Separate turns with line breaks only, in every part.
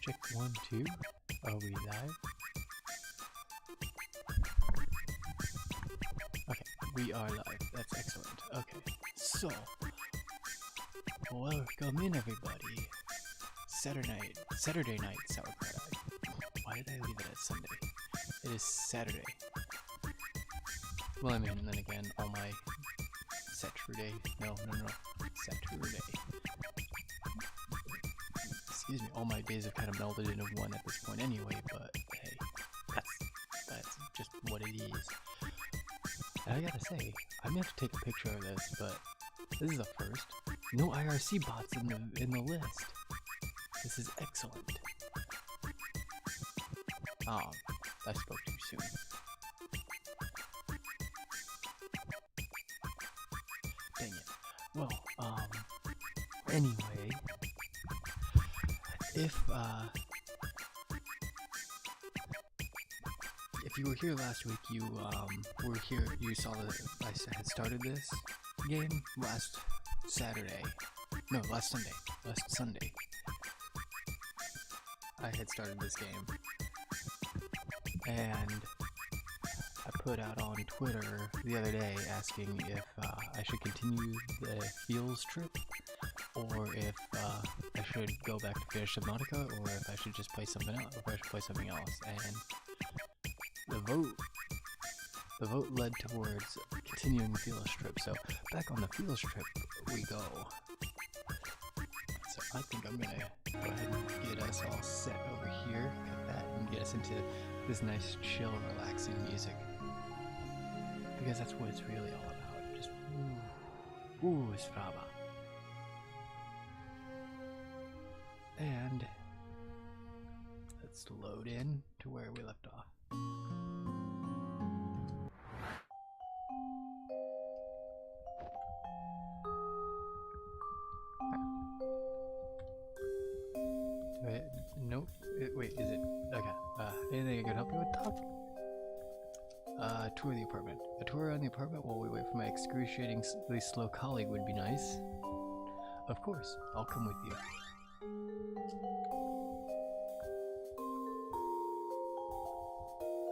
Check 1, 2. Are we live? Okay, we are live. That's excellent. Okay, so welcome in everybody. Saturday night sauerkraut. Why did I leave it at Sunday? It is Saturday. Well, I mean, then again, all my Saturday. Excuse me, all my days have kind of melded into one at this point anyway, but hey, that's just what it is. And I gotta say, I'm gonna have to take a picture of this, but this is a first. No IRC bots in the list. This is excellent. I spoke too soon. Dang it. Well, anyway, if you were here last week, you were here. You saw that I had started this game last Sunday. I had started this game, and I put out on Twitter the other day asking if I should continue the Feels trip, or if I should go back to finish Subnautica, or if I should just play something else, and the vote led towards continuing the Feels trip. So back on the Feels trip we go. So I think I'm gonna go ahead and get us all set over here, cut that, and get us into this nice, chill, relaxing music. Because that's what it's really all about. Just Sprava. And let's load in to where we left off. Nope. Wait, is it? Okay. Anything I can help you with, Doc? Tour the apartment. A tour around the apartment while we wait for my excruciatingly slow colleague would be nice. Of course, I'll come with you.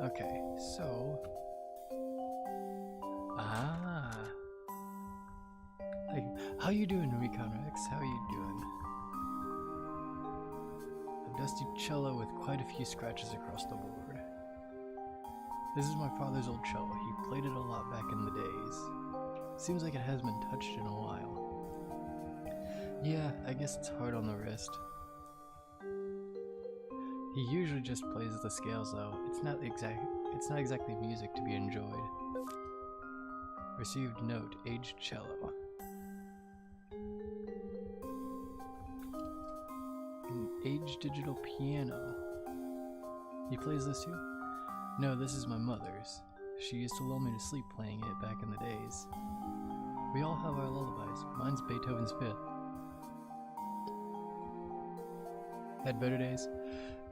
Okay, so... How you doing, Recon Rex? How you doing? A dusty cello with quite a few scratches across the board. This is my father's old cello. He played it a lot back in the days. Seems like it has been touched in a while. Yeah, I guess it's hard on the wrist. He usually just plays the scales though. It's not exactly music to be enjoyed. Received note, aged cello. An aged digital piano. He plays this too? No, this is my mother's. She used to lull me to sleep playing it back in the days. We all have our lullabies. Mine's Beethoven's Fifth. Had better days?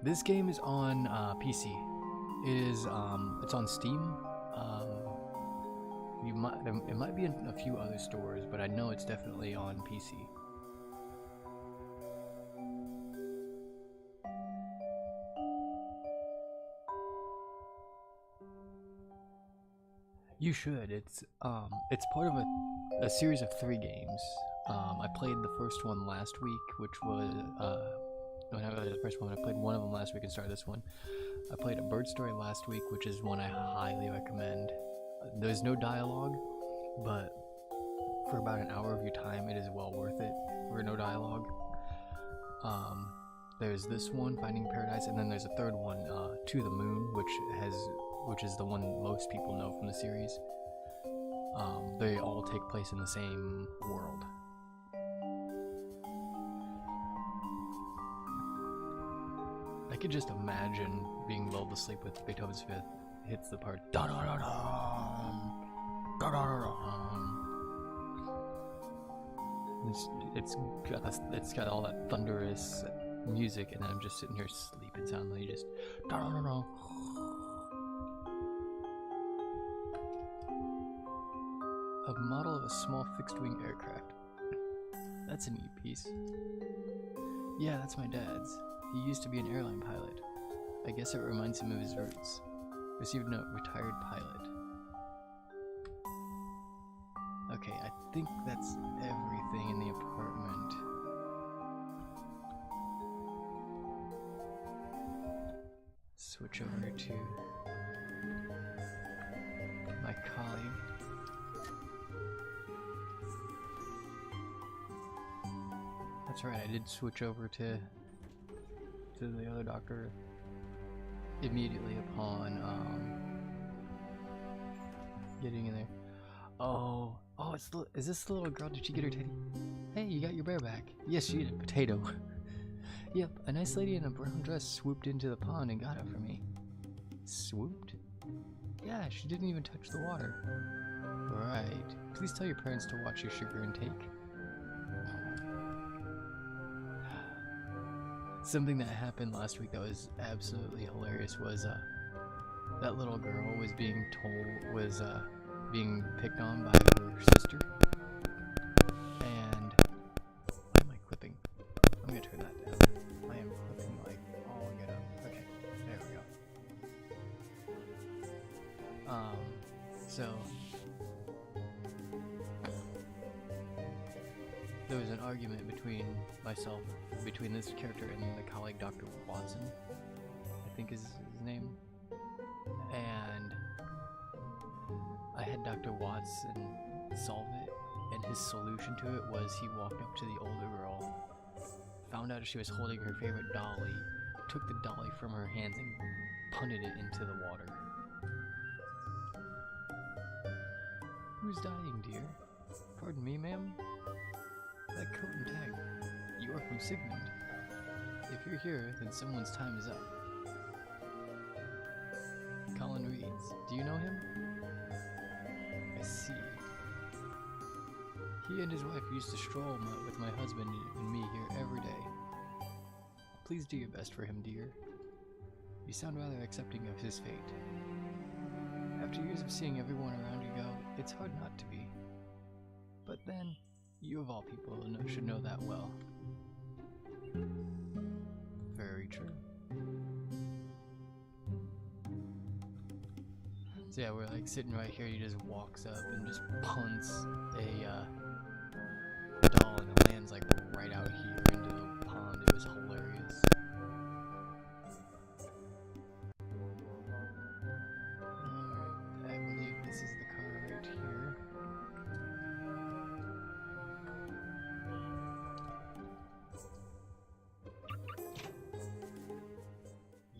This game is on PC. It's on Steam. It might be in a few other stores, but I know it's definitely on PC. You should. It's part of a series of 3 games. I played the first one last week, which was I played one of them last week and started this one. I played A Bird Story last week, which is one I highly recommend. There's no dialogue, but for about an hour of your time, it is well worth it for no dialogue. There's this one, Finding Paradise, and then there's a third one, To the Moon, which is the one most people know from the series. They all take place in the same world. I could just imagine being lulled to sleep with Beethoven's Fifth hits the part. It's got all that thunderous music, and I'm just sitting here sleeping soundly, just a model of a small fixed-wing aircraft. That's a neat piece. Yeah, that's my dad's. He used to be an airline pilot. I guess it reminds him of his roots. Received note, retired pilot. Okay, I think that's everything in the apartment. Switch over to my colleague. That's right, I did switch over to the other doctor immediately upon getting in there. Oh, is this the little girl? Did she get her teddy? Hey, you got your bear back. Yes, she did. Potato. Yep, a nice lady in a brown dress swooped into the pond and got it for me. Swooped? Yeah, she didn't even touch the water. Right. Please tell your parents to watch your sugar intake. Something that happened last week that was absolutely hilarious was that little girl was being being picked on by her sister. And why am I clipping? I'm gonna turn that down. I am clipping like all get up. Okay, there we go. So there was an argument between this character and the colleague Dr. Watson, I think is his name. And I had Dr. Watson solve it, and his solution to it was he walked up to the older girl, found out she was holding her favorite dolly, took the dolly from her hands and punted it into the water. Who's dying, dear? Pardon me, ma'am? That coat and tag. You are from Sigmund. If you're here, then someone's time is up. Colin Reeds. Do you know him? I see. He and his wife used to stroll with my husband and me here every day. Please do your best for him, dear. You sound rather accepting of his fate. After years of seeing everyone around you go, it's hard not to be. But then, you of all people should know that well. Very true. So yeah, we're like sitting right here, he just walks up and just punts a doll and it lands like right out here into the pond. It was hilarious. Alright, I believe this is the car right here.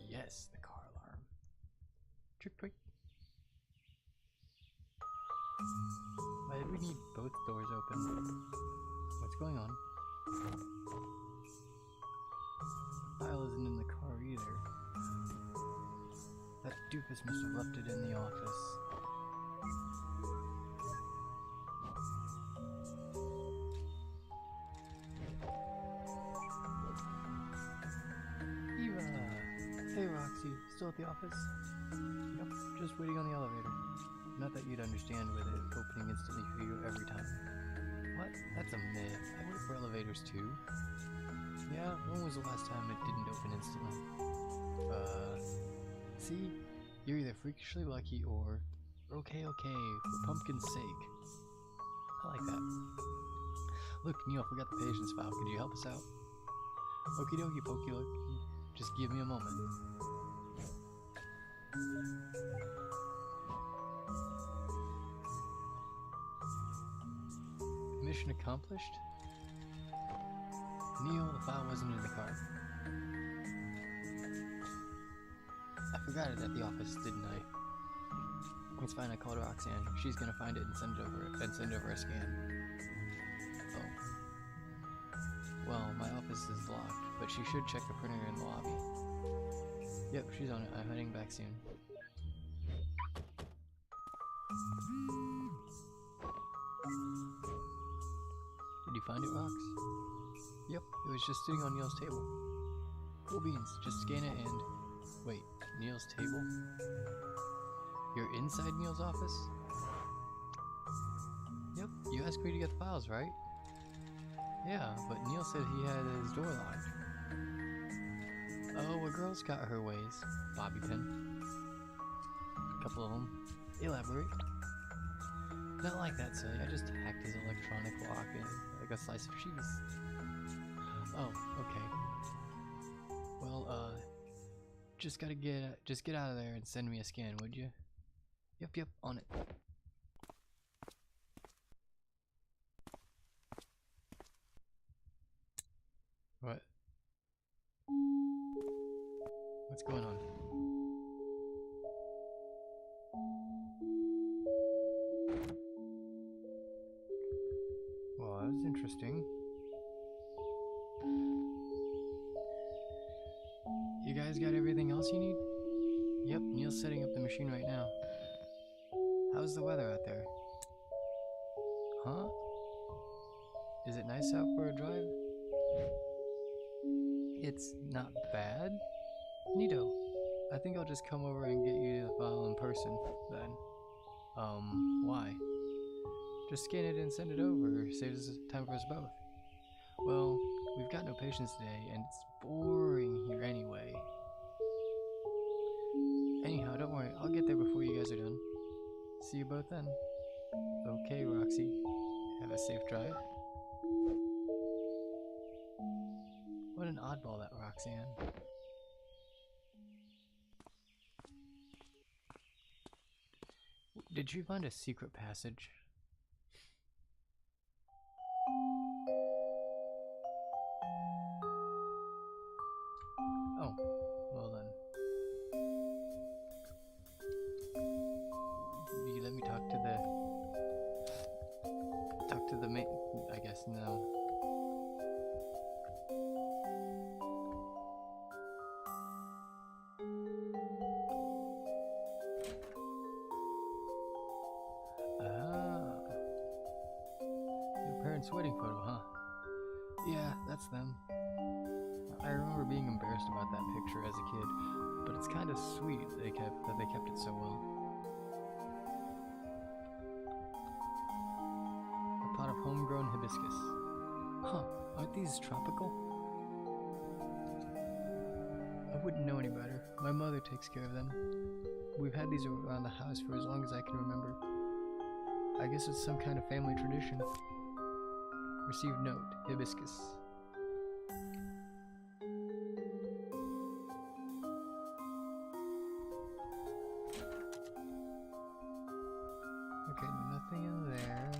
Yes, the car alarm. Trick trick. Why did we need both doors open? What's going on? Kyle isn't in the car either. That doofus must have left it in the office. Eva! Hey Roxy, still at the office? Yep, just waiting on the elevator. Not that you'd understand with it opening instantly for you every time. What? That's a myth. I wait for elevators too. Yeah, when was the last time it didn't open instantly? See? You're either freakishly lucky or okay, for pumpkin's sake. I like that. Look, Neil, forgot the patient's file. Could you help us out? Okie dokie, pokey look. Just give me a moment. Mission accomplished? Neil, the file wasn't in the car. I forgot it at the office, didn't I? It's fine, I called Roxanne. She's gonna find it and send over a scan. Oh. Well, my office is locked, but she should check the printer in the lobby. Yep, she's on it. I'm heading back soon. Did you find it, Rox? Yep, it was just sitting on Neil's table. Cool beans, just scan it and... Wait, Neil's table? You're inside Neil's office? Yep, you asked me to get the files, right? Yeah, but Neil said he had his door locked. Oh, a girl's got her ways. Bobby pin. A couple of them. Elaborate. Not like that, silly. I just hacked his electronic lock and like a slice of cheese. Oh, okay. Well, just get out of there and send me a scan, would you? Yep, on it. What? What's going on? Well, that was interesting. You guys got everything else you need? Yep, Neil's setting up the machine right now. How's the weather out there? Huh? Is it nice out for a drive? It's not bad? Neato. I think I'll just come over and get you the file in person, then. Why? Just scan it and send it over. Saves time for us both. Well, we've got no patients today, and it's boring here anyway. Anyhow, don't worry. I'll get there before you guys are done. See you both then. Okay, Roxy. Have a safe drive. What an oddball, that Roxanne. Did you find a secret passage? Oh, well then. You let me talk to the main, I guess, no. Your parents' wedding photo, huh? Yeah, that's them. I remember being embarrassed about that picture as a kid, but it's kind of sweet that they kept it so well. A pot of homegrown hibiscus. Huh, aren't these tropical? I wouldn't know any better. My mother takes care of them. We've had these around the house for as long as I can remember. I guess it's some kind of family tradition. Received note, hibiscus. Okay, nothing in there.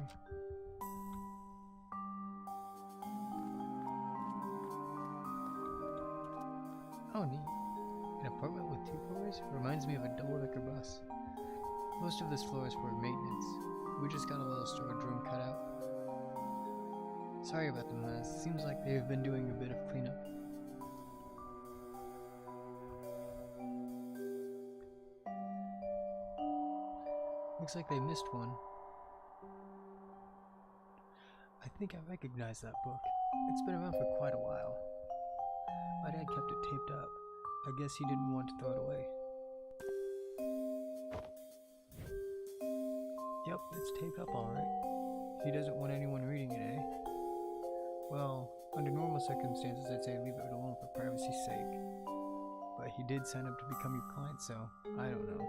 Oh, neat. An apartment with 2 floors? Reminds me of a double-decker bus. Most of this floor is for maintenance. We just got a little storage room cut out. Sorry about the mess. Seems like they've been doing a bit of cleanup. Looks like they missed one. I think I recognize that book. It's been around for quite a while. My dad kept it taped up. I guess he didn't want to throw it away. Yep, it's taped up alright. He doesn't want anyone reading it, eh? Well, under normal circumstances I'd say leave it alone for privacy's sake. But he did sign up to become your client, so I don't know.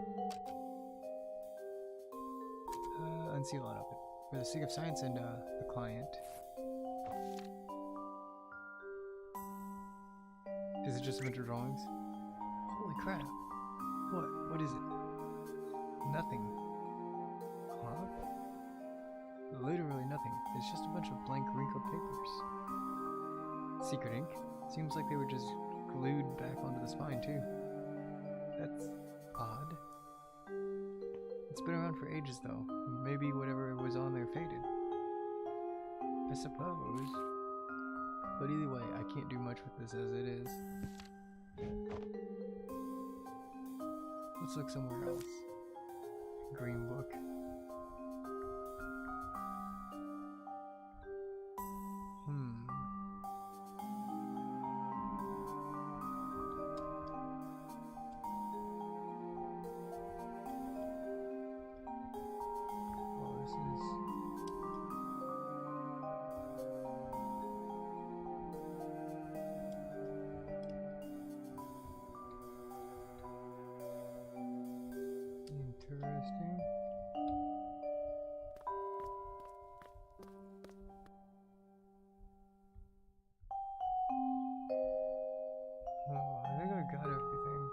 Unseal it up. For the sake of science and the client. Is it just a bunch of drawings? Holy crap. What is it? Nothing. Huh? Literally nothing. It's just a bunch of blank wrinkled papers. Secret ink? Seems like they were just glued back onto the spine too. That's odd. It's been around for ages though. Maybe whatever was on there faded. I suppose. But either way, I can't do much with this as it is. Let's look somewhere else. Green book.
Interesting. Oh, I think I got everything.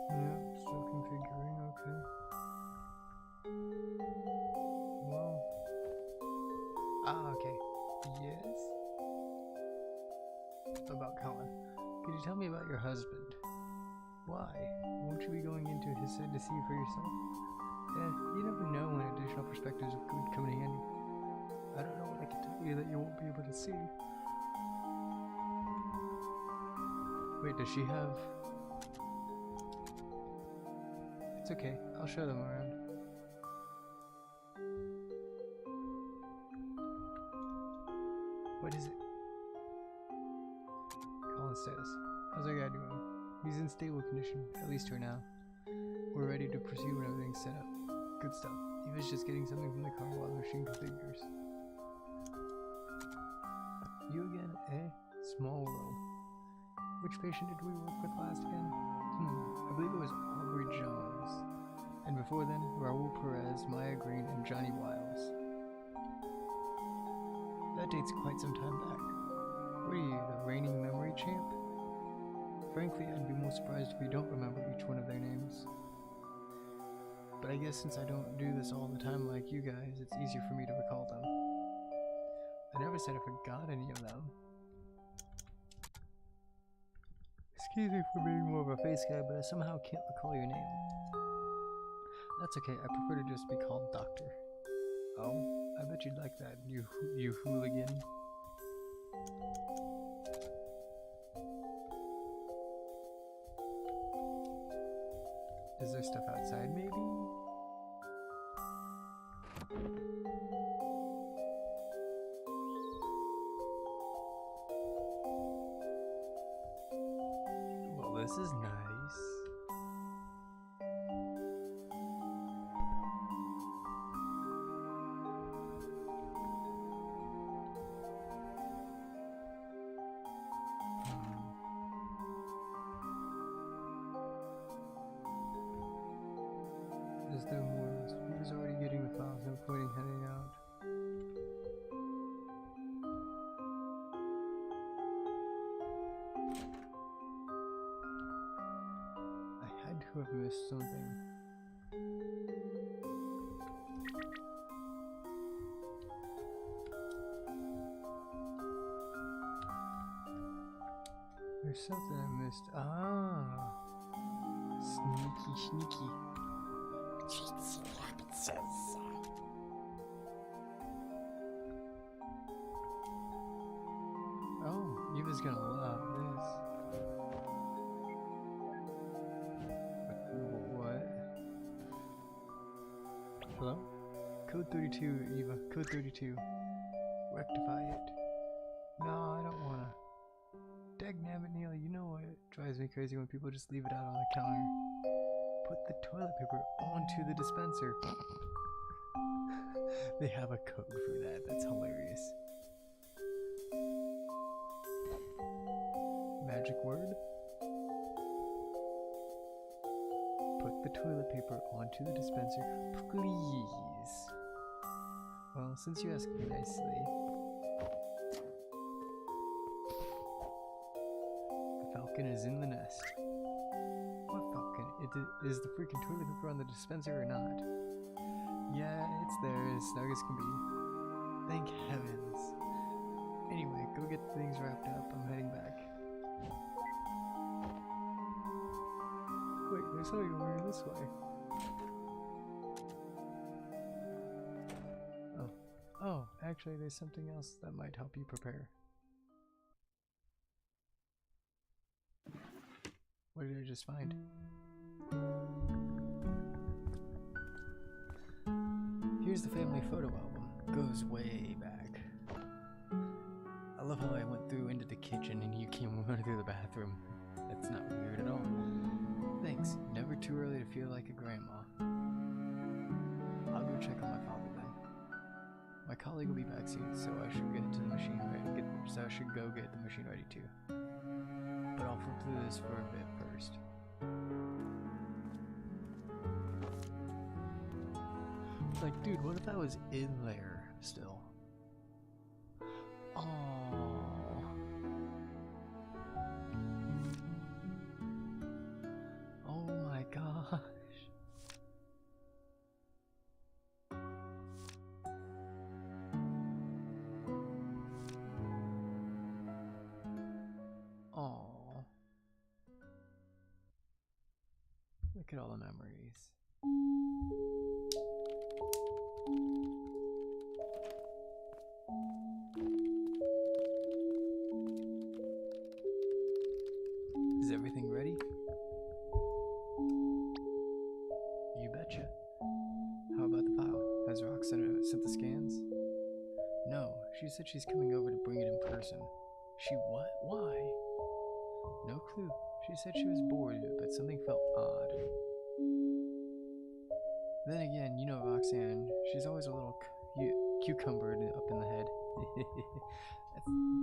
Yeah, still configuring, okay. Well. Ah, okay. Yes? About Colin. Could you tell me about your husband? Why? Won't you be going into his head to see for yourself? You never know when additional perspectives could come in handy. I don't know what I can tell you that you won't be able to see. Wait, does she have... It's okay, I'll show them around. What is it? Colin status. How's our guy doing? He's in stable condition, at least for now. We're ready to proceed when everything's set up. Good stuff. He was just getting something from the car while the machine configures. You again, eh? Small world. Which patient did we work with last again? I believe it was Aubrey Jones. And before then, Raul Perez, Maya Green, and Johnny Wiles. That dates quite some time back. What are you, the reigning memory champ? Frankly, I'd be more surprised if you don't remember each one of their names. But I guess since I don't do this all the time like you guys, it's easier for me to recall them. I never said I forgot any of them. Excuse me for being more of a face guy, but I somehow can't recall your name. That's okay, I prefer to just be called Doctor. Oh, I bet you'd like that, you hooligan. Is there stuff outside, maybe? Well, this is nice. Is there more? Who's already getting the files? No point in heading out. I had to have missed something. There's something I missed. Ah, sneaky. Oh, Eva's gonna love this. What? Hello? Code 32, Eva. Code 32. Rectify it. No, I don't wanna. Dagnabbit, Neil, you know what drives me crazy when people just leave it out on the counter. Put the toilet paper onto the dispenser. They have a code for that. That's hilarious. Magic word? Put the toilet paper onto the dispenser, please. Well, since you asked me nicely. The falcon is in the nest. What falcon? Is the freaking toilet paper on the dispenser or not? Yeah, it's there, as snug as can be. Thank heavens. Anyway, go get things wrapped up. I'm heading back. Wait, there's something over here this way. Oh, actually there's something else that might help you prepare. What did I just find? Here's the family photo album. Goes way back. I love how I went through into the kitchen and you came running through the bathroom. That's not weird at all. Thanks. Never too early to feel like a grandma. I'll go My colleague will be back soon, so I should get to the machine ready. So I should go get the machine ready too. But I'll flip through this for a bit first. Like, dude, what if I was in there still? Oh. Oh my gosh. Oh. Look at all the memories. Is everything ready? You betcha. How about the file? Has Rox sent the scans? No, she said she's coming over to bring it in person. She what? Why? No clue. She said she was bored, but something felt odd. Then again, you know Roxanne, she's always a little cucumbered up in the head.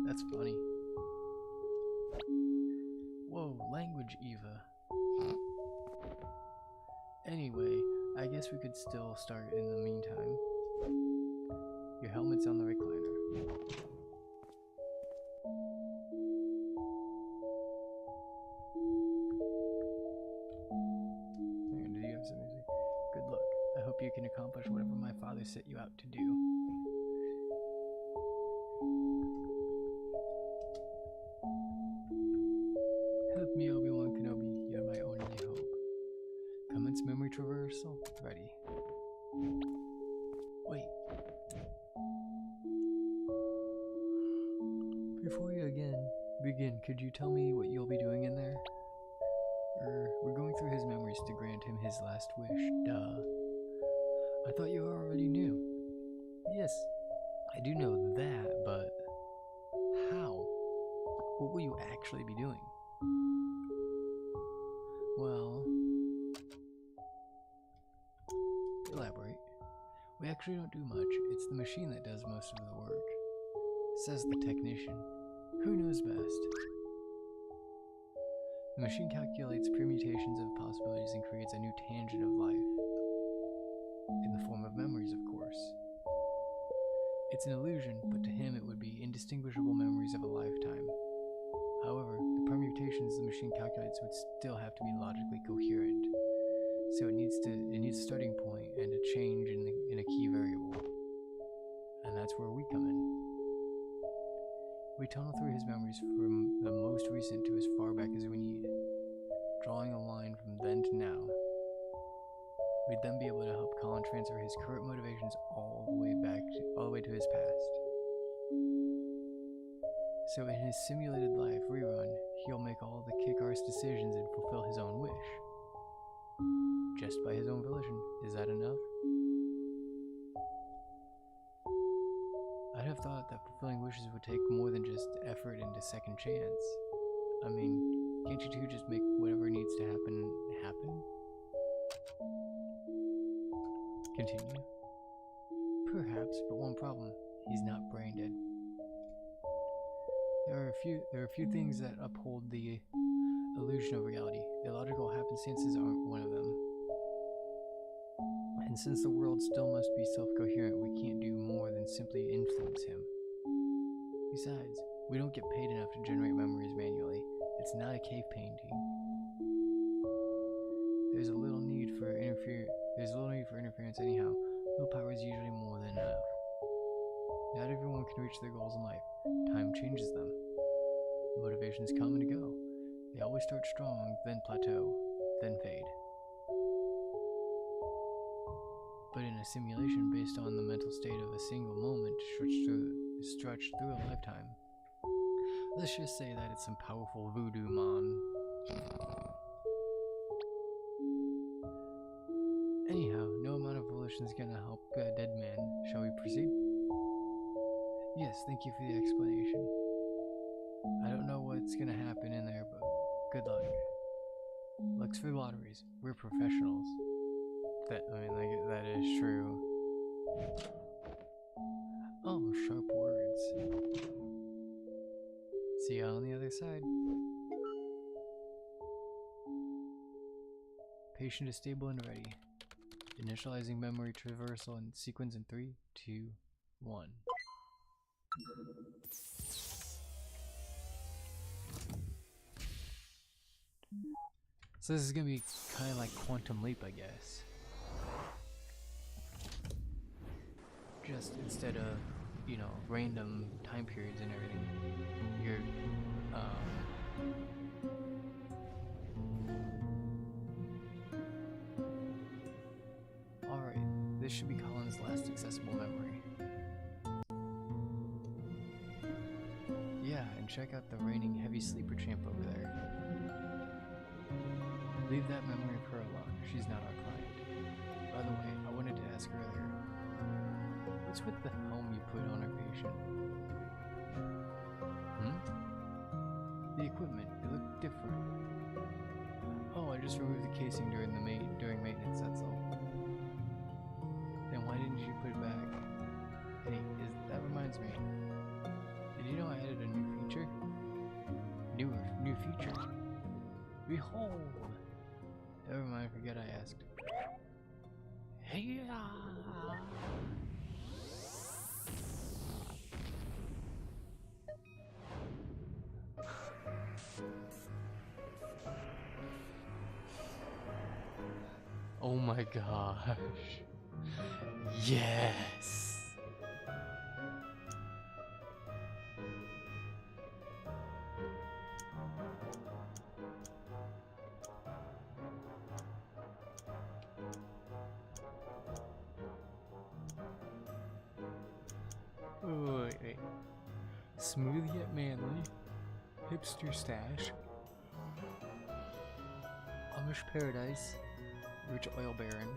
that's funny. Whoa, language Eva. Anyway, I guess we could still start in the meantime. Your helmet's on the recliner. Do you have some music? Good luck. I hope you can accomplish whatever my father set you out to do. Help me, Obi-Wan Kenobi. You're my only hope. Commence memory traversal. Ready. Wait. Before you begin, could you tell me what you'll be doing in there? We're going through his memories to grant him his last wish. Duh. I thought you already knew. Yes, I do know that, but how? What will you actually be doing? Well, elaborate. We actually don't do much. It's the machine that does most of the work. Says the technician. Who knows best? The machine calculates permutations of possibilities and creates a new tangent of life. In the form of memories, of course. It's an illusion, but to him it would be indistinguishable memories of a lifetime. However, the permutations the machine calculates would still have to be logically coherent. So it needs a starting point and a change in a key variable. And that's where we come in. We tunnel through his memories from the most recent to as far back as we need, drawing a line from then to now. We'd then be able to help Colin transfer his current motivations all the way to his past. So in his simulated life rerun, he'll make all the kick-arse decisions and fulfill his own wish. Just by his own volition. Is that enough? I'd have thought that fulfilling wishes would take more than just effort and a second chance. I mean, can't you two just make whatever needs to happen, happen? Continue. Perhaps, but one problem. He's not brain dead. There are a few things that uphold the illusion of reality. Illogical happenstances aren't one of them. And since the world still must be self-coherent, we can't do more than simply influence him. Besides, we don't get paid enough to generate memories manually. It's not a cave painting. There's a little need for interference anyhow. Willpower is usually more than enough. Not everyone can reach their goals in life. Time changes them. Motivations come and go. They always start strong, then plateau, then fade. But in a simulation based on the mental state of a single moment stretched through a lifetime, let's just say that it's some powerful voodoo mon. Anyhow, no amount of volition is gonna help a dead man. Shall we proceed? Yes, thank you for the explanation. I don't know what's gonna happen in there, but good luck. Looks for lotteries. We're professionals. That is true. other side. Patient is stable and ready. Initializing memory traversal and sequence in 3, 2, 1. So this is gonna be kind of like Quantum Leap, I guess. Just instead of, you know, random time periods and everything, you're, alright, this should be Colin's last accessible memory. Yeah, and check out the reigning heavy sleeper champ over there. Leave that memory of her alone. She's not our client. By the way, I wanted to ask earlier, what's with the helm you put on our patient? The equipment, it looked different. Oh, I just removed the casing during maintenance, that's all. Then why didn't you put it back? Hey, that reminds me. Did you know I added a new feature? New feature. Behold! Never mind, forget I asked. Hey! Oh my gosh. Yes! Oh, wait. Smooth yet manly. Hipster stash. Amish paradise. Rich oil baron.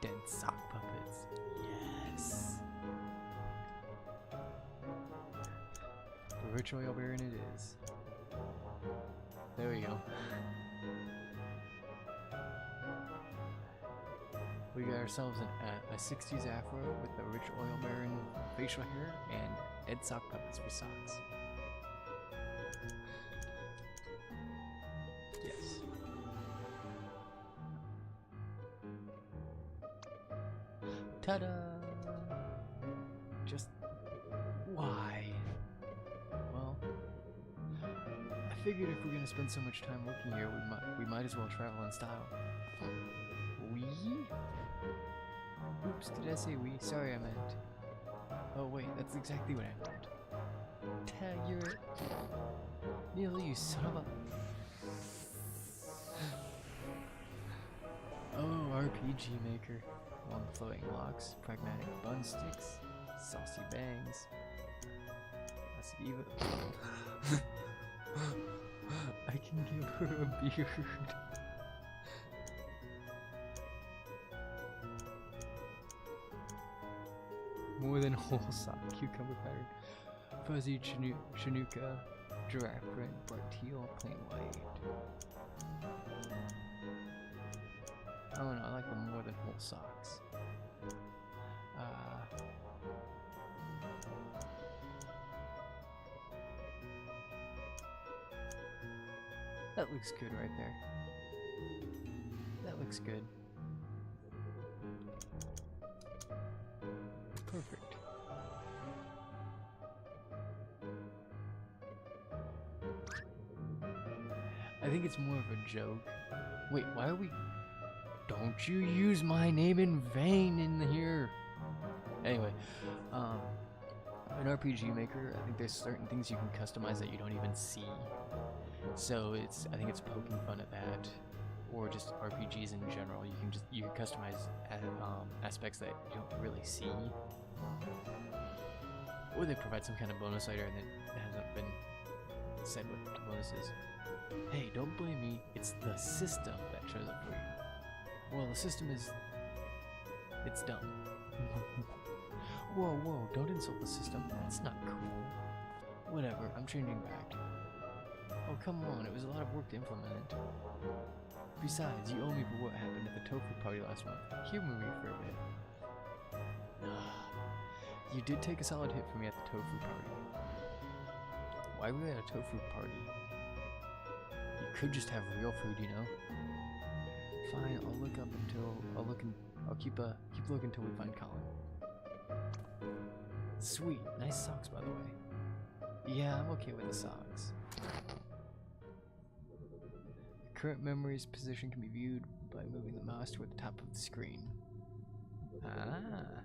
Dead sock puppets. Yes. The rich oil baron it is. There we go. We got ourselves a 60s afro with the rich oil baron facial hair and dead sock puppets for socks. Yes. Ta-da! Just why? Well, I figured if we're gonna spend so much time working here, we might as well travel in style. We? Oops, did I say we? Sorry, I meant. Oh wait, that's exactly what I meant. Tag your Neil, you son of a. Oh, RPG maker. Long floating locks, pragmatic bun sticks, saucy bangs. That's even. I can give her a beard. More than whole sock, cucumber pattern, fuzzy chinooka, giraffe print, bright teal, plain white. I don't know, I like the more than whole socks. That looks good right there. That looks good. Perfect. I think it's more of a joke. Wait, why are we... Don't you use my name in vain in here! Anyway, an RPG maker, I think there's certain things you can customize that you don't even see. So I think it's poking fun at that. Or just RPGs in general, you can customize aspects that you don't really see. Or they provide some kind of bonus item that hasn't been said what the bonus is. Hey, don't blame me, it's the system that shows up for you. Well, the system is... it's dumb. Whoa, don't insult the system, that's not cool. Whatever, I'm changing back. Oh, come on, it was a lot of work to implement. Besides, you owe me for what happened at the tofu party last month. Humor me for a bit. You did take a solid hit for me at the tofu party. Why were we at a tofu party? You could just have real food, you know? Fine, I'll keep looking until we find Colin. Sweet, nice socks by the way. Yeah, I'm okay with the socks. The current memory's position can be viewed by moving the mouse toward the top of the screen. Ah.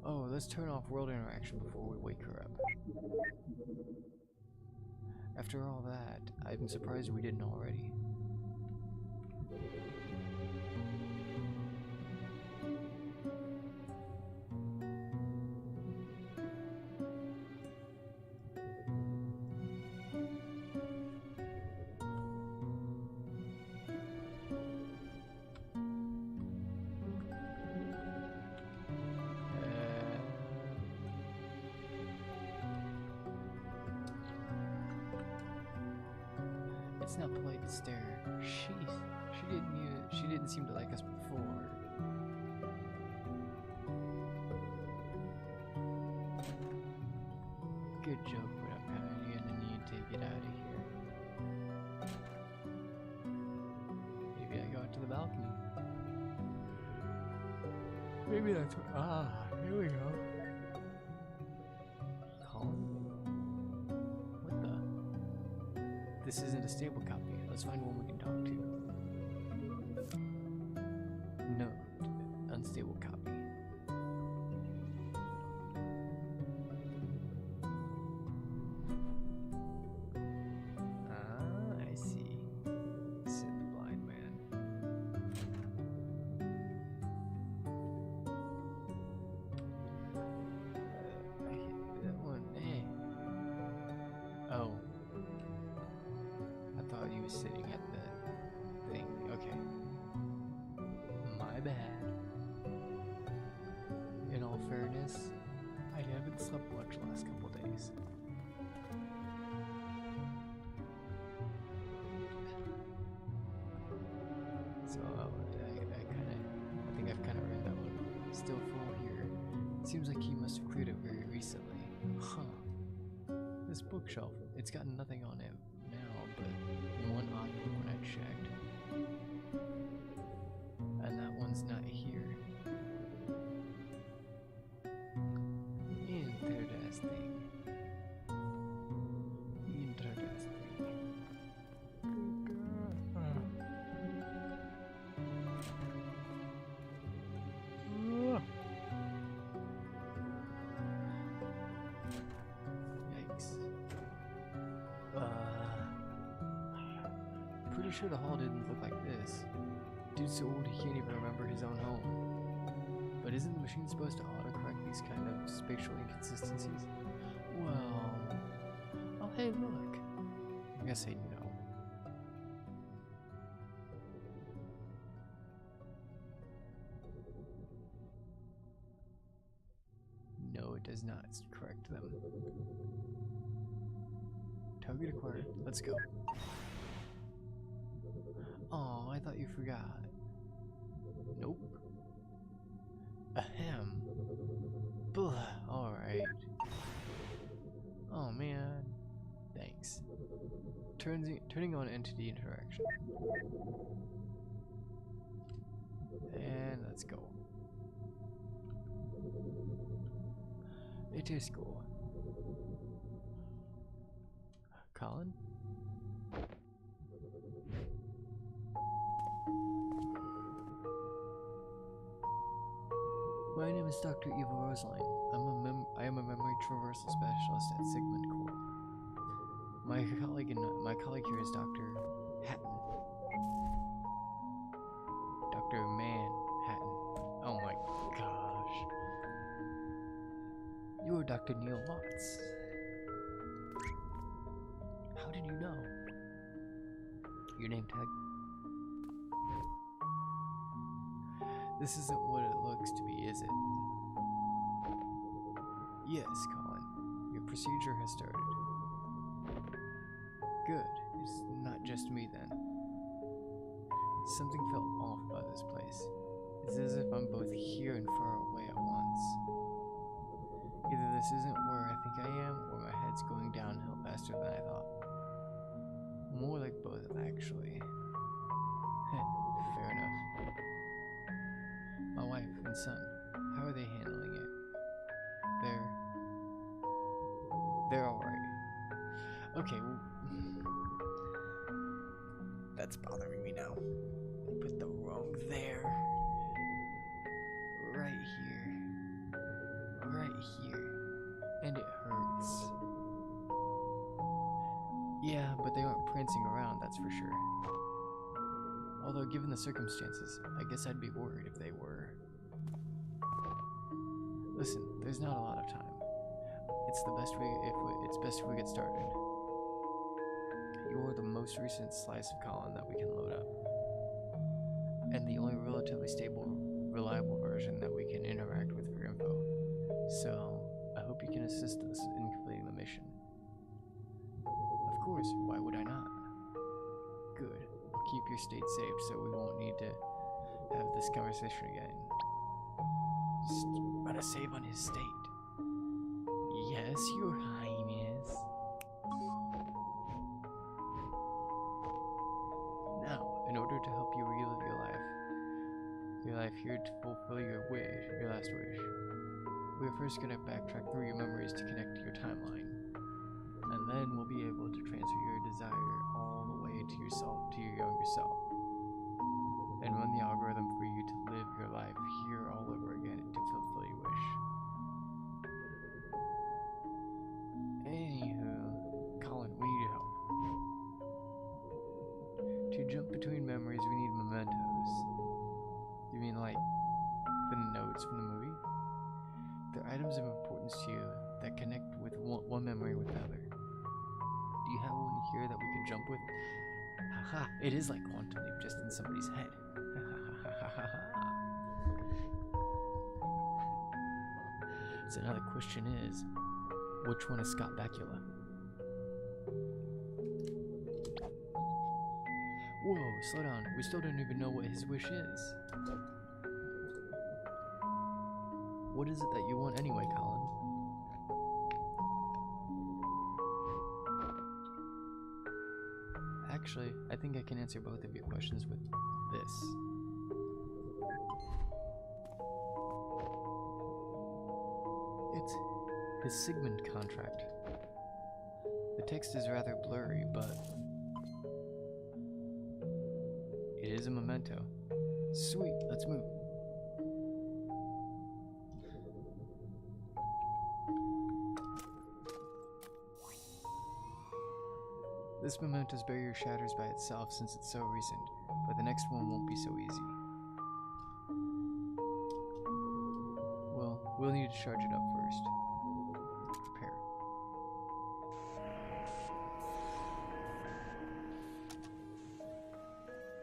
Oh, let's turn off world interaction before we wake her up. After all that, I'm surprised we didn't already. It's not polite to stare. She didn't seem to like us before. Good joke, but I'm kinda gonna need to get out of here. Maybe I go out to the balcony. Maybe that's what. Ah, here we go. This isn't a stable copy. Let's find one we can talk to. Note, unstable copy. Ah, I see, said the blind man. That one, eh. Oh. He was sitting at the thing. Okay. My bad. In all fairness, I haven't slept much the last couple days. So I think I've kind of earned that one. Still full here. Seems like he must have cleared it very recently. Huh. This bookshelf, it's got nothing on it now, but one odd book when I checked. And that one's not here. Interesting. Yikes. Pretty sure the hall didn't look like this. Dude's so old he can't even remember his own home. But isn't the machine supposed to autocorrect these kind of spatial inconsistencies? Well... Oh hey, look! I guess I know. No, it does not correct them. Target acquired. Let's go. Oh, I thought you forgot. Nope. Ahem. Blah. Alright. Oh man. Thanks. Turning on entity interaction. And let's go. It is cool. Colin? My name is Dr. Eva Roseline. I am a memory traversal specialist at Sigmund Corp. My colleague here is Dr. Hatton. Dr. Manhattan. Oh my gosh. You are Dr. Neil Watts. How did you know? Your name tag? This isn't what it looks to be, is it? Yes, Colin. Your procedure has started. Good. It's just me then? Something felt off about this place. It's as if I'm both here and far away at once. Either this isn't where I think I am, or my head's going downhill faster than I thought. More like both, actually. Fair enough. My wife and son, how are they handling it? They're alright. Okay, well, that's bothering me now. I put the wrong there. Right here. And it hurts. Yeah, but they aren't prancing around, that's for sure. Although, given the circumstances, I guess I'd be worried if they were. Listen, there's not a lot of time. It's best if we get started. You're the most recent slice of Colin that we can load up. And the only relatively stable, reliable version that we can interact with for info. So, I hope you can assist us in completing the mission. Of course, why would I not? Good. I'll keep your state saved so we won't need to have this conversation again. But a save on his state. Yes, Your Highness. Now, in order to help you relive your life here to fulfill your last wish, we're first going to backtrack through your memories to connect to your timeline. And then we'll be able to transfer your desire all the way to your younger self. And run the algorithm for you to live your life here all over again to fulfill your wish. Anywho, Colin, we need your help. To jump between memories, we need mementos. You mean like the notes from the movie? They're items of importance to you that connect with one memory with another. Do you have one here that we could jump with? Haha, it is like Quantum Leap, just in somebody's head. So now the question is, which one is Scott Bakula? Whoa, slow down. We still don't even know what his wish is. What is it that you want anyway, Colin? Actually, I think I can answer both of your questions with this. It's his Sigmund contract. The text is rather blurry, but it is a memento. Sweet, let's move. This memento's barrier shatters by itself since it's so recent, but the next one won't be so easy. Well, we'll need to charge it up first. Prepare.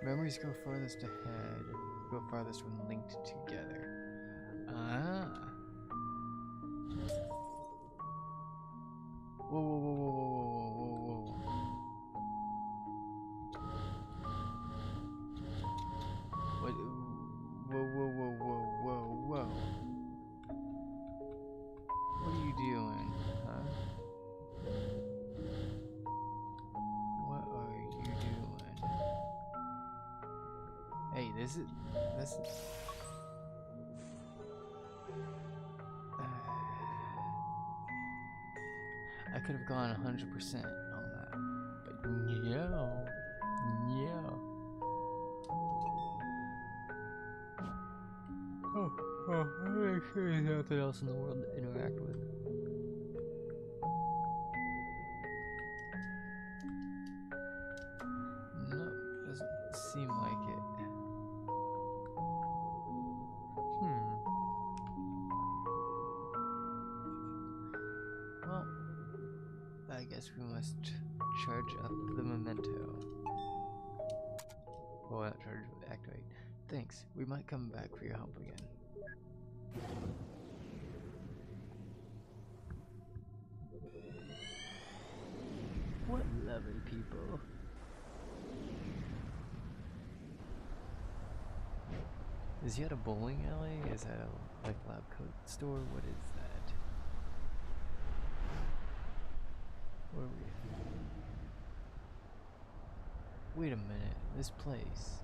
Memories go farthest when linked together. Ah. Whoa, whoa, whoa, whoa, whoa, whoa, whoa, whoa. What? Whoa, whoa, whoa, whoa, whoa, whoa. What are you doing, huh? What are you doing? Hey, this is... I could have gone 100% on that, but no. I'm sure there's nothing else in the world to interact with. No, doesn't seem like it. Well, I guess we must charge up the memento. Well, not charge, but activate. Thanks. We might come back for your help again. What lovely people.
Is he at a bowling alley? Is that a like lab coat store? What is that? Where are we at? Wait a minute, this place.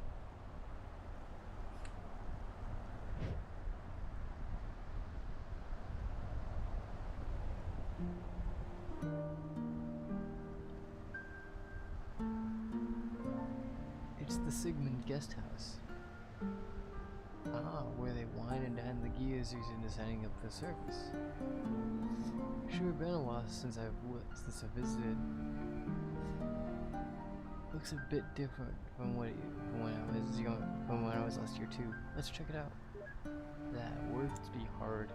It's the Sigmund guest house. Ah, where they wine and dine the gears into setting up the service. Sure been a while since I've visited. Looks a bit different from when I was last year too. Let's check it out. That words be hard.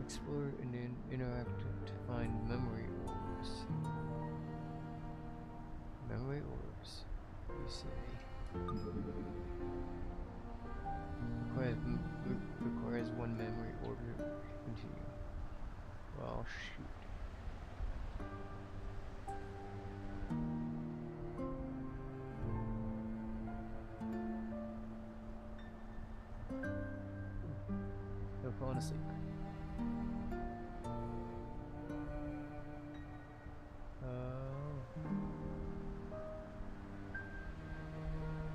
Explore and interact to find memory orbs. Memory orbs, you say. Requires one memory orb to continue. Well, shoot. They're falling asleep.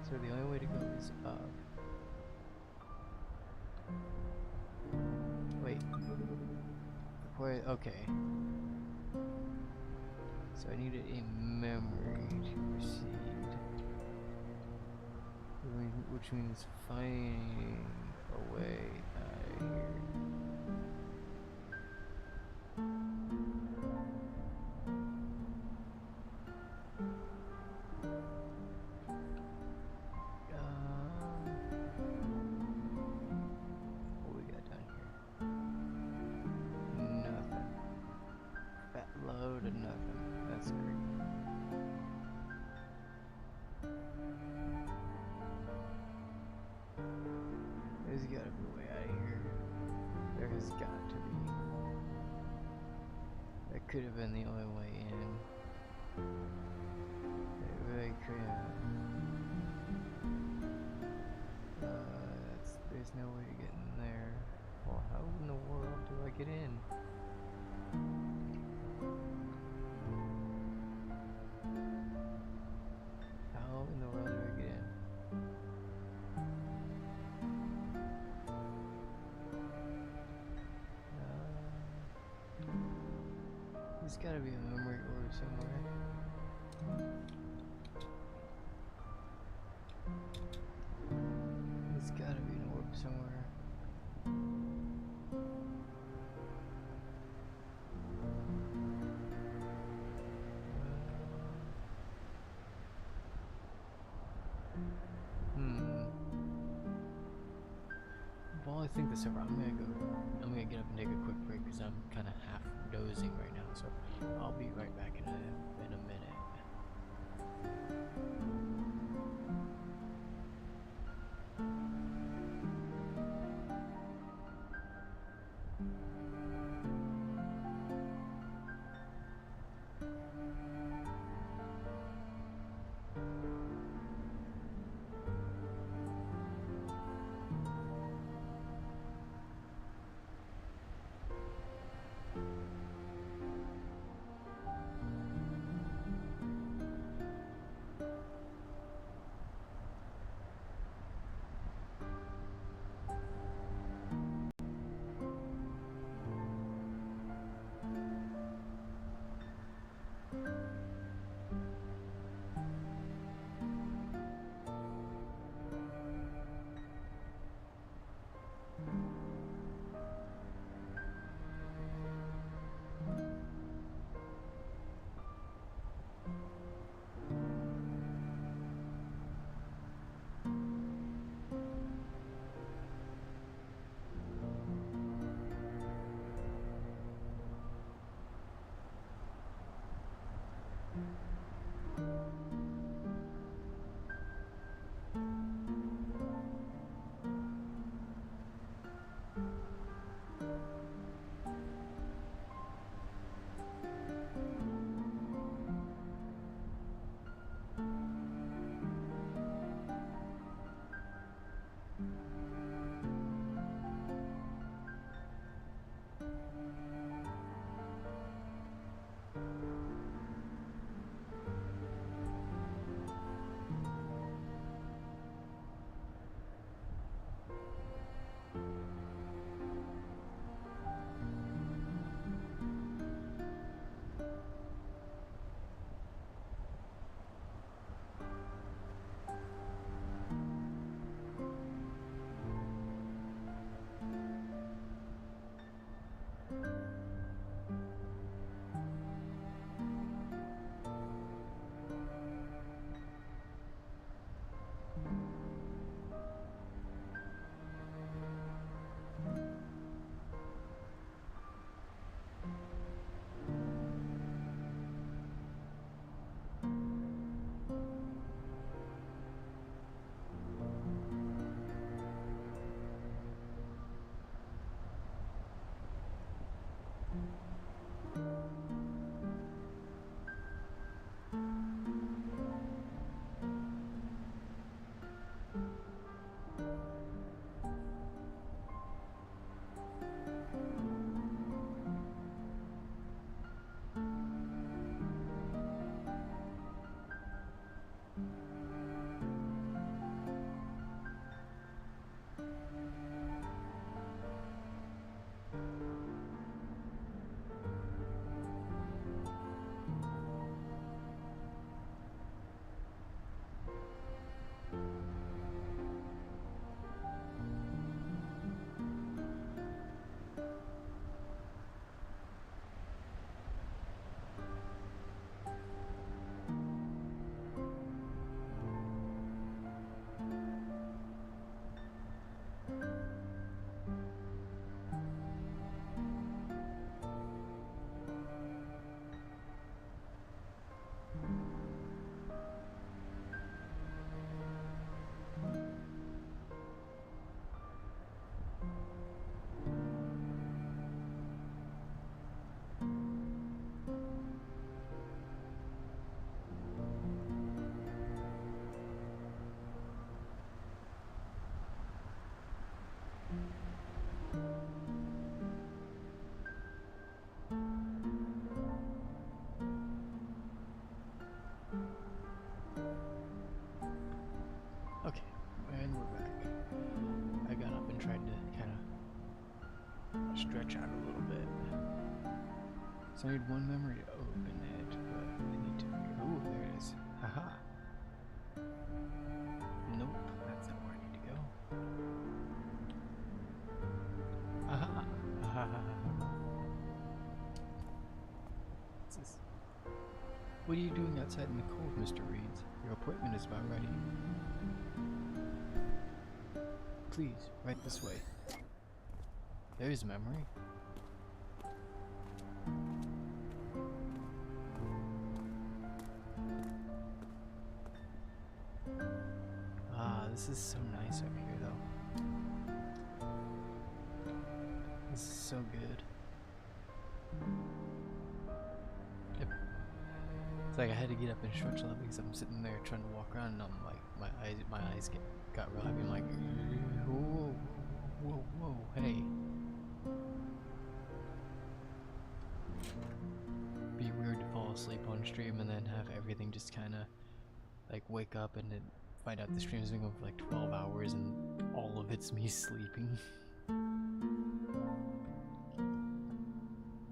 So the only way to go is up. Wait. Okay. So I needed a memory to proceed. Which means finding a way out of here. What we got down here? Nothing. Fat load of nothing. That's great. There's gotta be a way out of here. There has got to be. That could have been the only way in. It really could have. There's no way to get in there. Well, how in the world do I get in? How in the world do I get in? There's gotta be a memory orb somewhere. There's gotta be an orb somewhere. Well, I think this over. I'm gonna get up and take a quick break because I'm kind of half dozing right now. So I'll be right back in a minute. Okay, and we're back. I got up and tried to kind of stretch out a little bit. So I need one memory to open it, but I need to. Oh, there it is. Haha. Nope, that's not where I need to go. Aha. What's this? What are you doing outside in the cold, Mr. Reeds? Your appointment is about ready. Please, right this way. There's memory. Ah, this is so nice up here, though. This is so good. Yep. It's like I had to get up and stretch a lot because I'm sitting there trying to walk around and I'm like, my eyes got real heavy. I'm like, whoa, hey. Be weird to fall asleep on stream and then have everything just kind of like wake up and then find out the stream's been going for like 12 hours and all of it's me sleeping.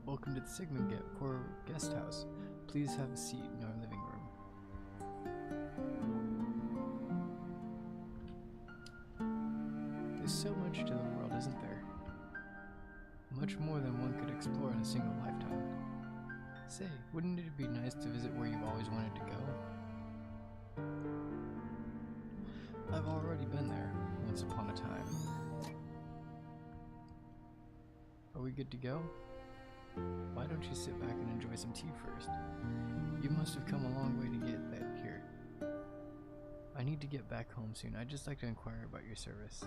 Welcome to the Sigmund Core Guest House. Please have a seat in our living room. There's so much to the world, isn't there? Much more than one could explore in a single lifetime. Say, wouldn't it be nice to visit where you've always wanted to go? I've already been there, once upon a time. Are we good to go? Why don't you sit back and enjoy some tea first? You must have come a long way to get that here. I need to get back home soon. I'd just like to inquire about your service.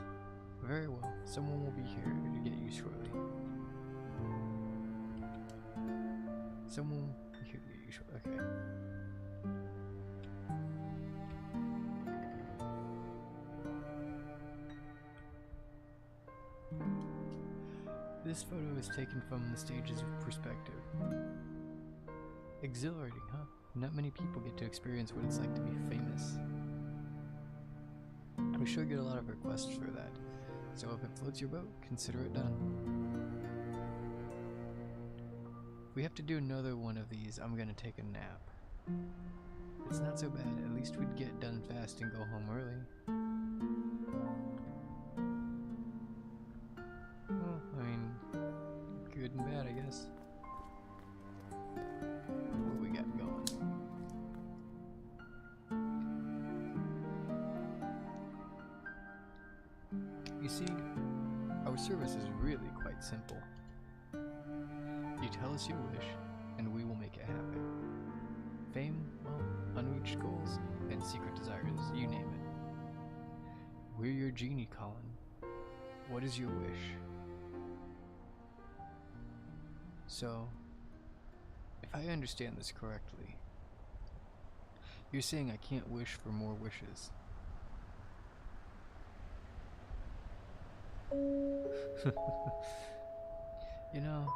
Very well. Someone will be here to get you shortly. Someone will be here to get you shortly. Okay. This photo is taken from the stages of perspective. Exhilarating, huh? Not many people get to experience what it's like to be famous. We sure get a lot of requests for that, so if it floats your boat, consider it done. If we have to do another one of these, I'm gonna take a nap. It's not so bad, at least we'd get done fast and go home early. Well, I mean, good and bad, I guess. What we got going? You see, our service is really quite simple. You tell us your wish, and we will make it happen. Fame, well, unreached goals, and secret desires, you name it. We're your genie, Colin. What is your wish? So,
If I understand this correctly, you're saying I can't wish for more wishes. You know,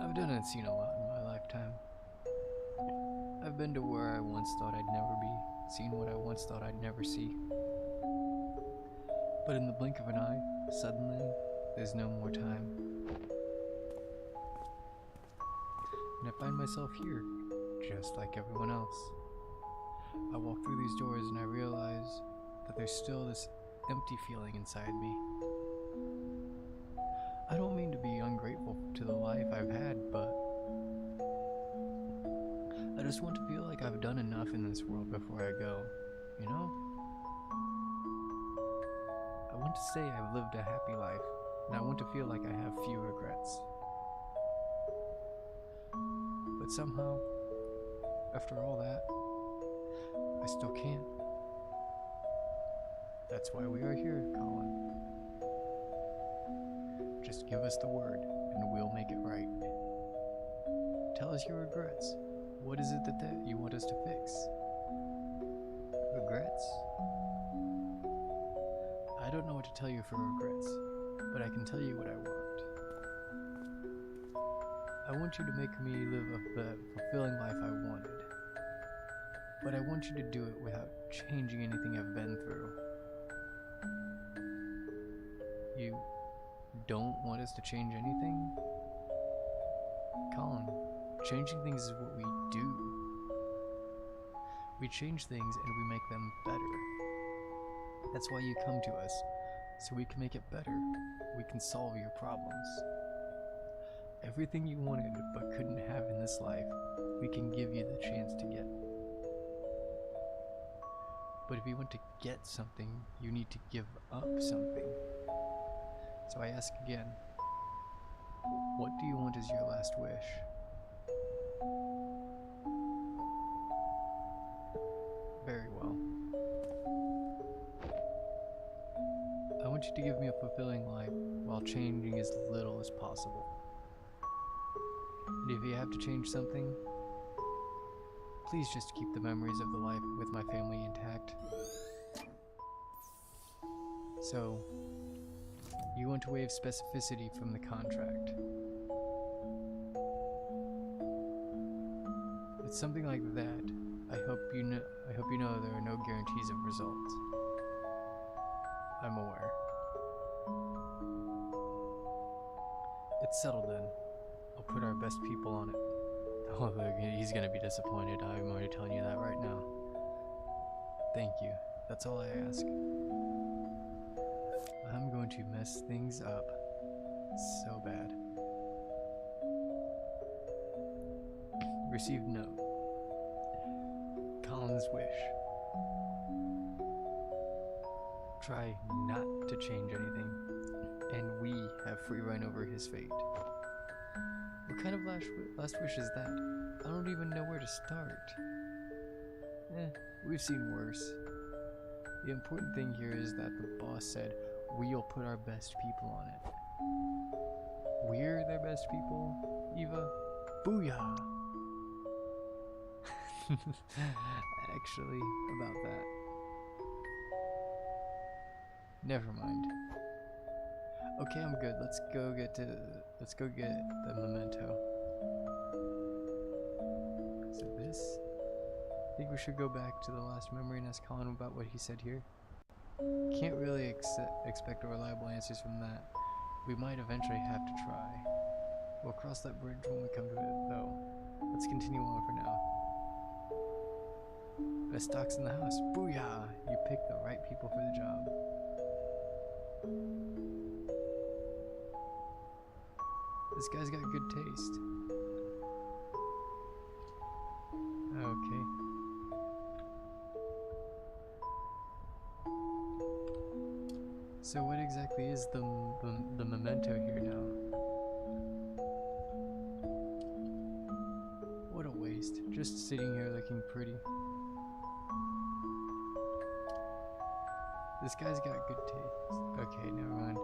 I've done and seen a lot in my lifetime. I've been to where I once thought I'd never be, seen what I once thought I'd never see. But in the blink of an eye, suddenly, there's no more time. And I find myself here, just like everyone else. I walk through these doors and I realize that there's still this empty feeling inside me. I don't mean to be ungrateful to the life I've had, but I just want to feel like I've done enough in this world before I go, you know? I want to say I've lived a happy life, and I want to feel like I have few regrets. But somehow, after all that, I still can't. That's why we are here, Colin. Just give us the word, and we'll make it right. Tell us your regrets. What is it that you want us to fix? Regrets? I don't know what to tell you for regrets, but I can tell you what I want. I want you to make me live a fulfilling life I wanted. But I want you to do it without changing anything I've been through. You don't want us to change anything? Colin, changing things is what we do. We change things and we make them better. That's why you come to us, so we can make it better. We can solve your problems. Everything you wanted but couldn't have in this life, we can give you the chance to get. But if you want to get something, you need to give up something. So I ask again, what do you want as your last wish? Very well. I want you to give me a fulfilling life while changing as little as possible. And if you have to change something, please just keep the memories of the life with my family intact. So, you want to waive specificity from the contract. It's something like that. I hope you know there are no guarantees of results. I'm aware. It's settled then. I'll put our best people on it. Oh, he's gonna be disappointed. I'm already telling you that right now. Thank you. That's all I ask. I'm going to mess things up so bad. Received note. Colin's wish. Try not to change anything, and we have free reign over his fate. What kind of last wish is that? I don't even know where to start. We've seen worse. The important thing here is that the boss said we'll put our best people on it. We're their best people, Eva? Booyah! Actually, about that. Never mind. Okay, I'm good. Let's go get the memento. So this? I think we should go back to the last memory and ask Colin about what he said here. Can't really expect reliable answers from that. We might eventually have to try. We'll cross that bridge when we come to it, though. Let's continue on for now. Best stocks in the house. Booyah! You picked the right people for the job. This guy's got good taste. Okay. So what exactly is the memento here now? What a waste. Just sitting here looking pretty. This guy's got good taste. Okay, never mind.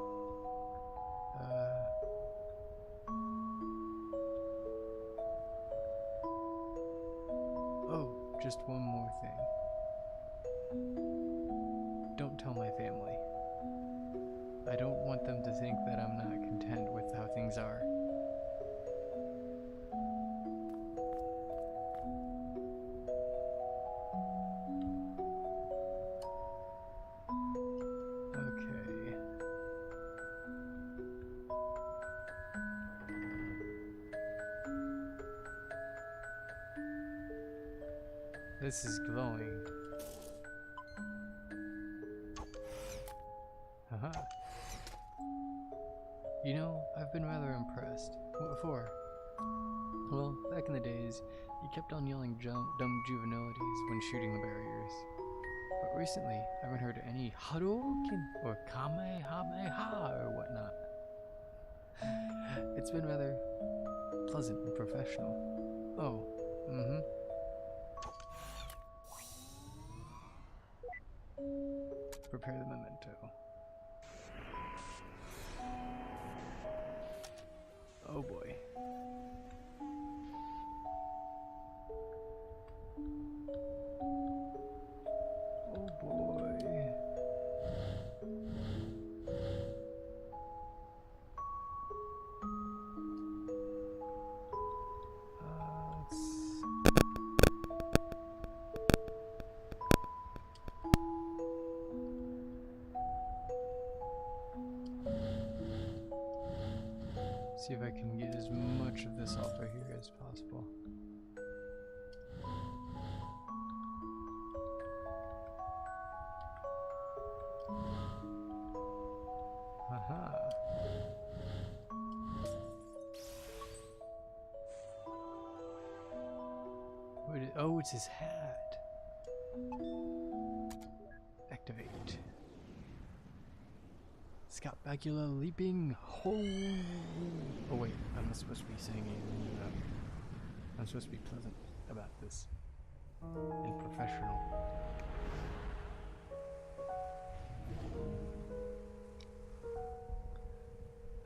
just one more thing. Don't tell my family. I don't want them to think that I'm not content with how things are. Okay. This is glowing. Haha. You know, I've been rather impressed. What for? Well, back in the days, you kept on yelling dumb juvenilities when shooting the barriers. But recently, I haven't heard any Hadouken or Kamehameha or whatnot. It's been rather pleasant and professional. Oh, Prepare the memento. Oh boy. Oh boy. See if I can get as much of this off of here as possible. Haha. Oh, it's his hat. Activate. Scapula leaping. Oh wait, I'm not supposed to be singing. I'm supposed to be pleasant about this and professional.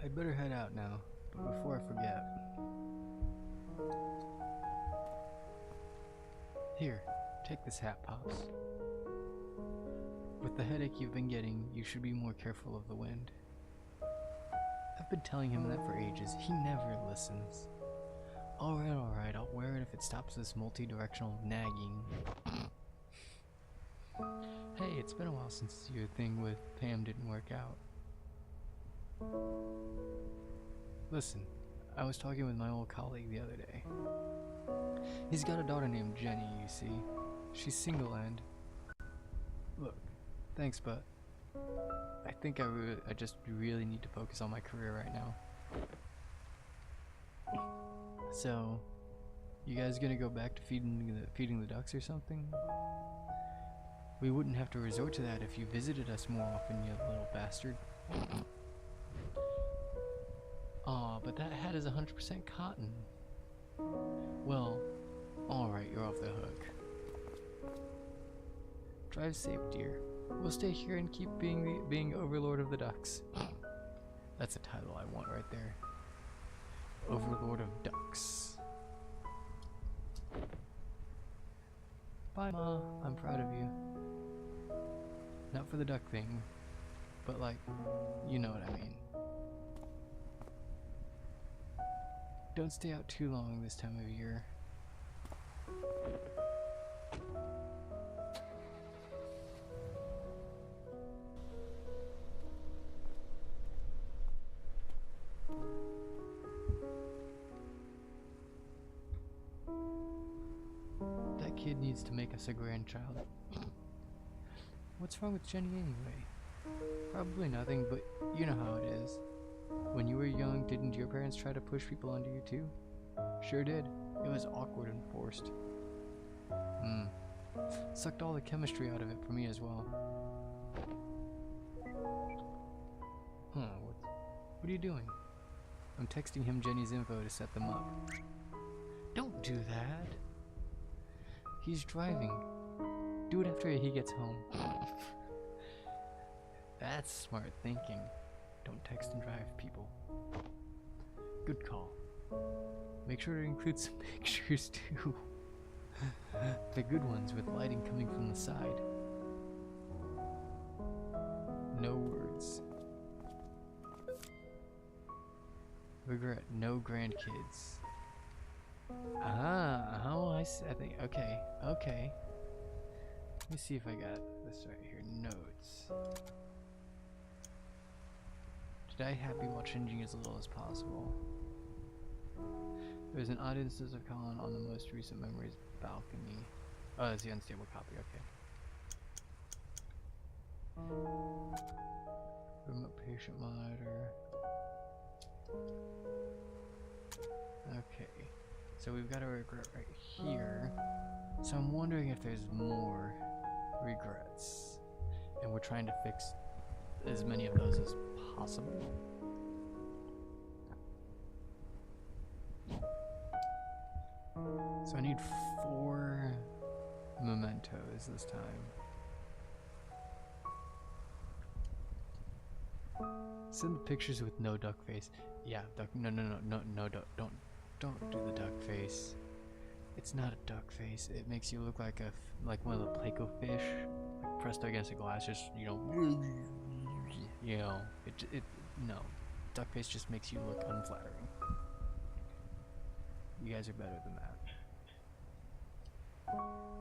I'd better head out now, but before I forget. Here, take this hat, Pops. With the headache you've been getting, you should be more careful of the wind. I've been telling him that for ages. He never listens. Alright, I'll wear it if it stops this multi-directional nagging. Hey, it's been a while since your thing with Pam didn't work out. Listen, I was talking with my old colleague the other day. He's got a daughter named Jenny, you see. She's single and... Look, thanks, but I think I just really need to focus on my career right now. So, you guys gonna go back to feeding the ducks or something? We wouldn't have to resort to that if you visited us more often, you little bastard. Aw, but that hat is 100% cotton. Well, alright, you're off the hook. Drive safe, dear. We'll stay here and keep being Overlord of the Ducks. That's a title I want right there. Overlord of Ducks. Bye, Ma. I'm proud of you. Not for the duck thing, but like, you know what I mean. Don't stay out too long this time of year. That kid needs to make us a grandchild. What's wrong with Jenny anyway? Probably nothing, but you know how it is. When you were young, didn't your parents try to push people onto you too? Sure did. It was awkward and forced. Sucked all the chemistry out of it for me as well. What are you doing? I'm texting him Jenny's info to set them up. Don't do that. He's driving. Do it after he gets home. That's smart thinking. Don't text and drive, people. Good call. Make sure to include some pictures too. The good ones with lighting coming from the side. No words. Regret no grandkids. I think, okay. Let me see if I got this right here. Notes. Did I happy while changing as little as possible? There's an odd instance of Colin on the most recent memories balcony. Oh, that's the unstable copy, okay. Remote patient monitor. Okay. So we've got a regret right here. So I'm wondering if there's more regrets. And we're trying to fix as many of those as possible. So I need 4 mementos this time. Send the pictures with no duck face. Yeah, no, don't do the duck face. It's not a duck face. It makes you look like like one of the Placo fish, like pressed against a glass. Just no. Duck face just makes you look unflattering. You guys are better than that.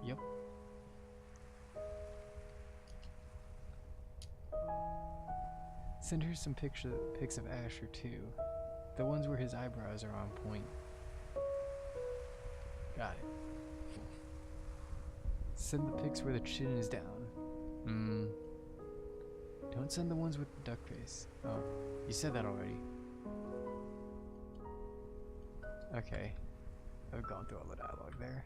Yep. Send her some pics of Asher too. The ones where his eyebrows are on point. Got it. Send the pics where the chin is down. Don't send the ones with the duck face. Oh, you said that already. Okay. I've gone through all the dialogue there.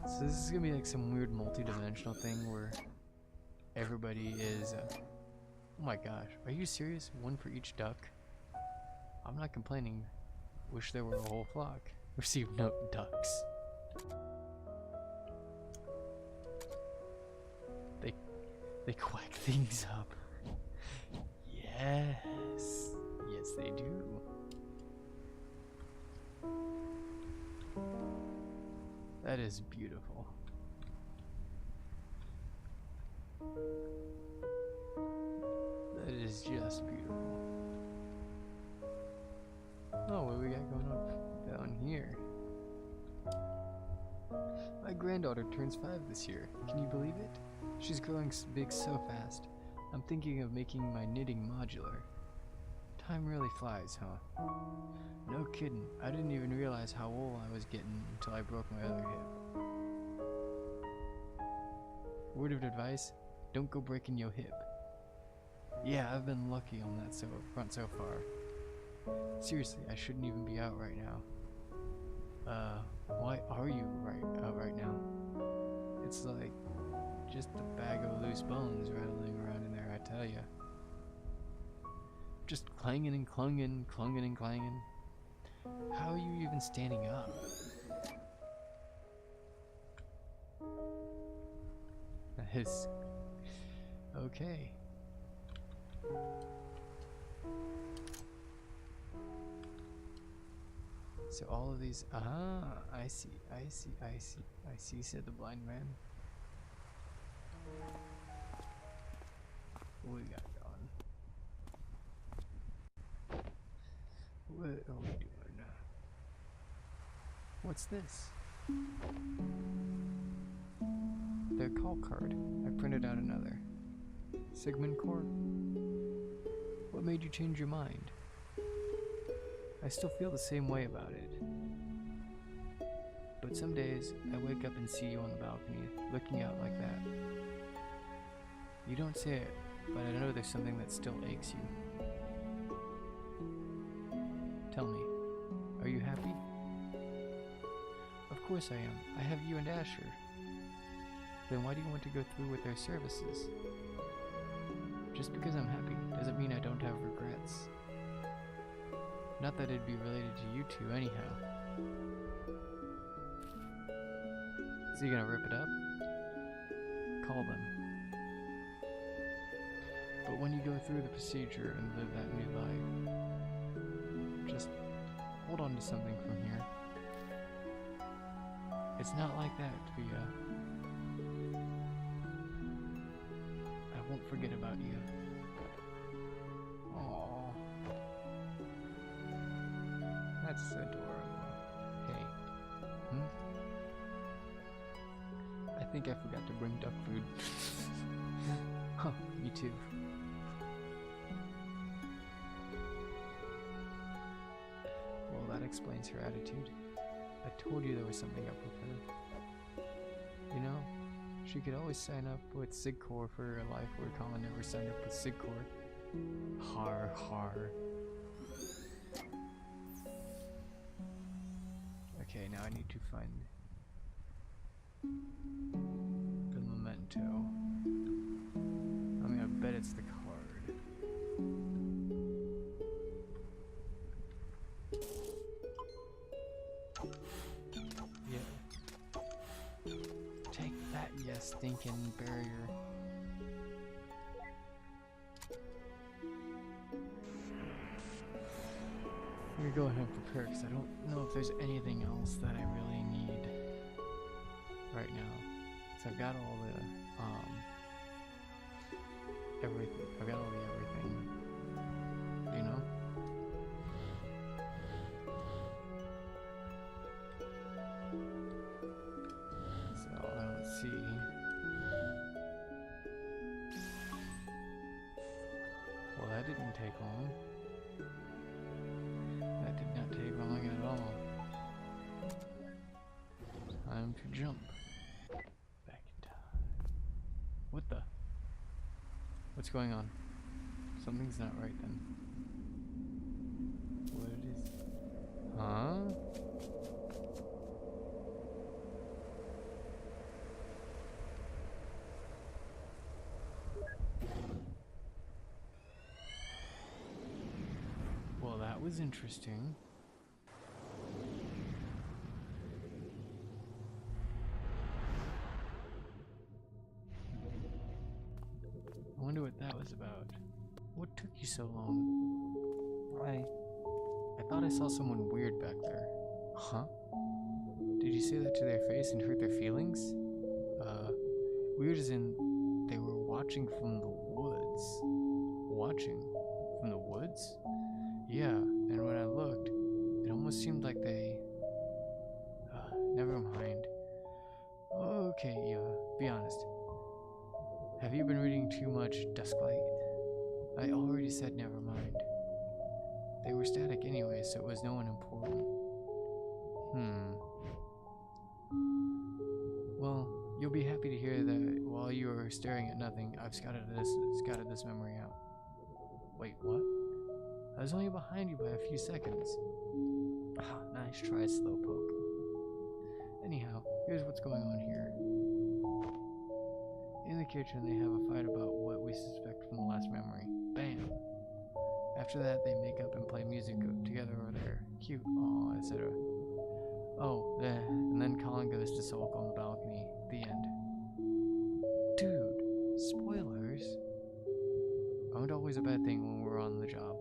So this is gonna be like some weird multi-dimensional thing where everybody is oh my gosh, are you serious? One for each duck? I'm not complaining. Wish there were a whole flock. Receive no ducks. They quack things up. Yes. Yes, they do. That is beautiful. That is just beautiful. Oh, what do we got going on down here? My granddaughter turns 5 this year. Can you believe it? She's growing big so fast. I'm thinking of making my knitting modular. Time really flies, huh? No kidding. I didn't even realize how old I was getting until I broke my other hip. Word of advice, don't go breaking your hip. Yeah, I've been lucky on that front so far. Seriously, I shouldn't even be out right now. Why are you out right now? It's like just a bag of loose bones rattling around in there, I tell ya. Just clanging and clanging, clanging and clanging. How are you even standing up? That is okay. So all of these, I see, said the blind man. What we got going? What are we doing now? What's this? Their call card. I printed out another. Sigmund Corp. What made you change your mind? I still feel the same way about it. But some days, I wake up and see you on the balcony, looking out like that. You don't say it, but I know there's something that still aches you. Tell me, are you happy? Of course I am. I have you and Asher. Then why do you want to go through with their services? Just because I'm happy doesn't mean I don't have regrets. Not that it'd be related to you two anyhow. Is he gonna rip it up? Call them. But when you go through the procedure and live that new life, just hold on to something from here. It's not like that, Via. I won't forget about you. Aww. That's adorable. Hey. I think I forgot to bring duck food. Huh, me too. Well, that explains her attitude. I told you there was something up with her. You know, she could always sign up with Sigcor for her life where Colin never signed up with Sigcor. Har har. Okay, now I need to find the memento. I mean, I bet it's the card. Yeah. Take that, you stinking barrier. I'm gonna go ahead and prepare because I don't know if there's anything else that I really need right now. So I've got all the everything. I've got all the everything. You know? So let's see. Well, that didn't take long. That did not take long at all. Time to jump. Back in time. What the? What's going on? Something's not right then. What is... Huh? Well, that was interesting. I wonder what that was about. What took you so long? I thought I saw someone weird back there. Huh? Did you say that to their face and hurt their feelings? Weird as in they were watching from the woods. Watching from the woods? Yeah, and when I looked, it almost seemed like they... never mind. Okay, be honest. Have you been reading too much Dusklight? I already said never mind. They were static anyway, so it was no one important. Well, you'll be happy to hear that while you were staring at nothing, I've scouted this memory out. Wait, what? I was only behind you by a few seconds. Ah, nice try, Slowpoke. Anyhow, here's what's going on here. In the kitchen, they have a fight about what we suspect from the last memory. Bam! After that, they make up and play music together over there. Cute, aw, etc. Oh, and then Colin goes to sulk on the balcony. The end. Dude, spoilers? Aren't always a bad thing when we're on the job.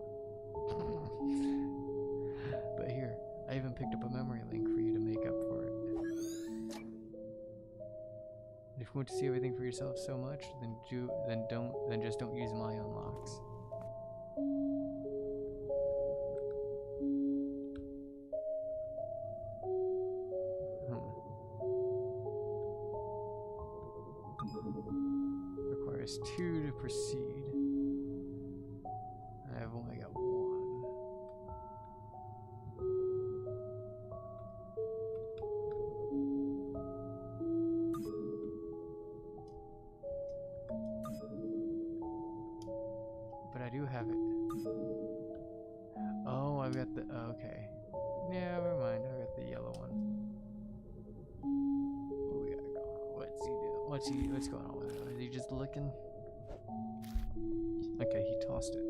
But here, I even picked up a memory link for you to make up for it. If you want to see everything for yourself so much, then just don't use my unlocks. Requires 2 to proceed. I've only got 1. But I do have it. Oh, I've got the... okay. Yeah, never mind. I got the yellow one. What we got going on? What's he doing? What's going on with him? Is he just looking? Okay, he tossed it.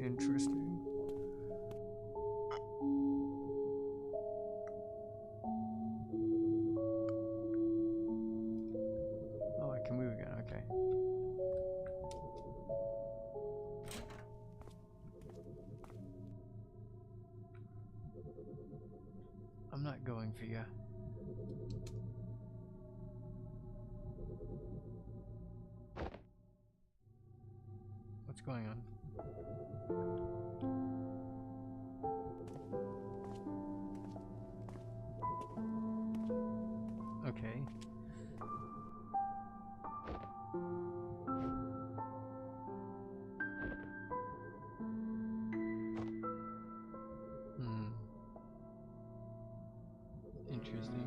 Interesting. Oh, I can move again. Okay. I'm not going for you. What's going on? Okay. Interesting.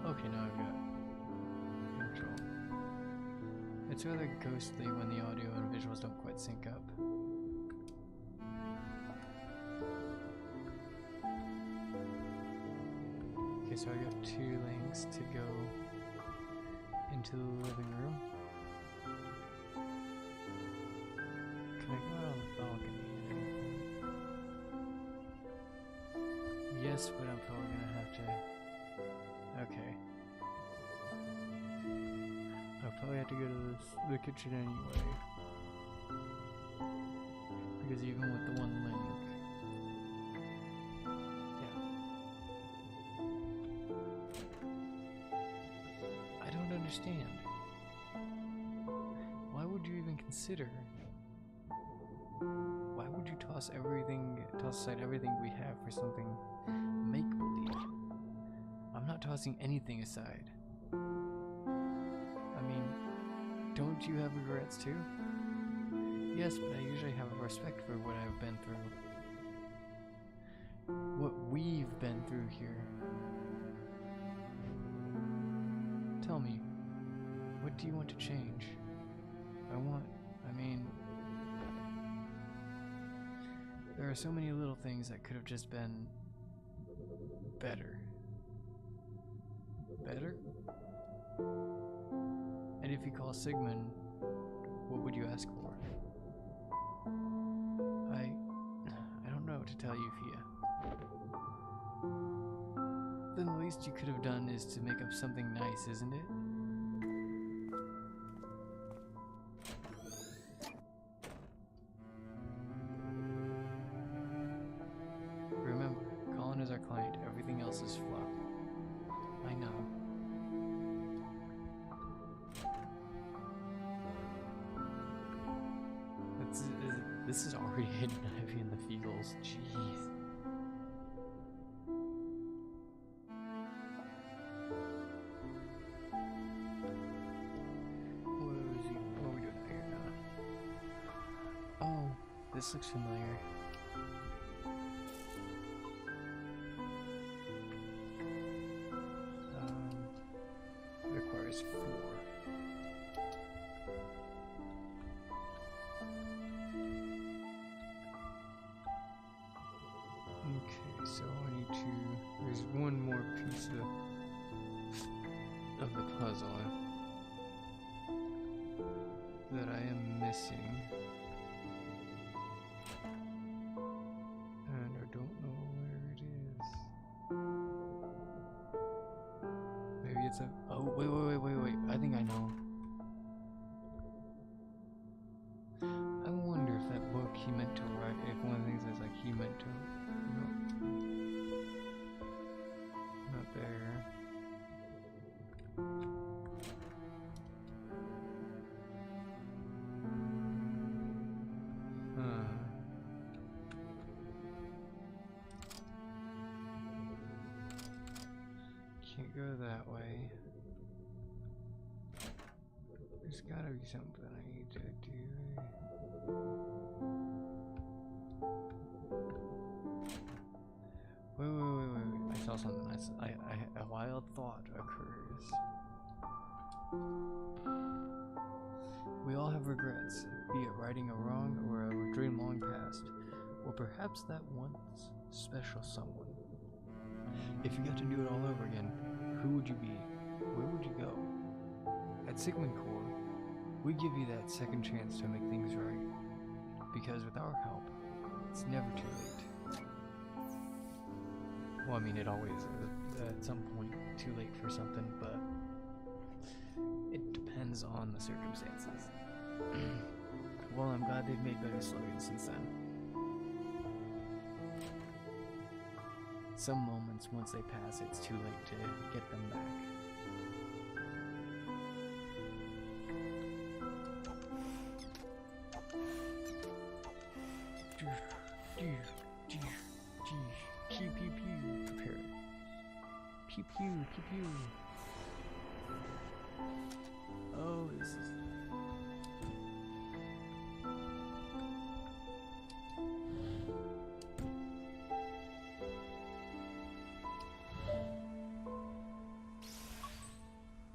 Okay, now I've got control. It's rather ghostly when the audio and visuals don't quite sync up. Okay, so I got 2 links to go into the living room. Can I go out on the balcony or anything? Yes, but I'm probably gonna have to... Okay. I'll probably have to go to the kitchen anyway. Because even with the 1 link... I don't understand. Why would you even consider? Why would you toss aside everything we have for something make-believe? I'm not tossing anything aside. I mean, don't you have regrets too? Yes, but I usually have a respect for what I've been through. What we've been through here. Tell me, what do you want to change? There are so many little things that could have just been better. Better? And if you call Sigmund, what would you ask for? I don't know what to tell you, Fia. Then the least you could have done is to make up something nice, isn't it? Remember, Colin is our client. Everything else is fluff. I know. This is already hidden heavy in the feels. Jeez. What are we doing here now? Oh, this looks familiar. Requires 4. Okay, so I need to... There's one more piece of the puzzle that I am missing. And I don't know where it is. Maybe it's a... Oh, wait. I think I know. I wonder if that book he meant to write, if one of the things is like he meant to... No. Not there. Can't go that way. There's gotta be something I need to do. Wait. I saw something. A wild thought occurs. We all have regrets, be it righting a wrong or a dream long past, or perhaps that once special someone. If you got to do it all over again, who would you be? Where would you go? At Sigmund Core, we give you that second chance to make things right. Because with our help, it's never too late. Well, I mean, it always is at some point too late for something, but
depends on the circumstances. Well, I'm glad they've made better slogans since then. Some moments, once they pass, it's too late to get them back. Pew pew pew. Prepare. Pew pew pew pew. Oh, this is.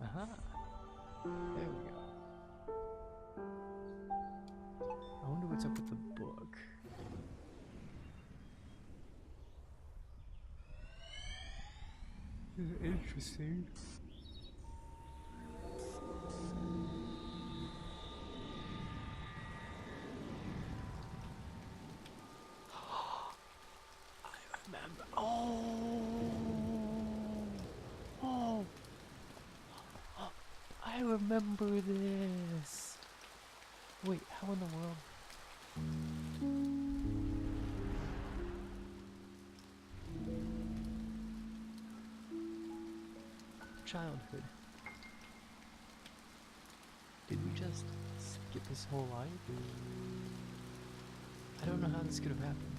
Aha. There we go. I wonder what's up with the book. Interesting. I remember. Oh, I remember this. Wait, how in the world? Childhood. Did we just skip his whole life? I don't know how this could have happened.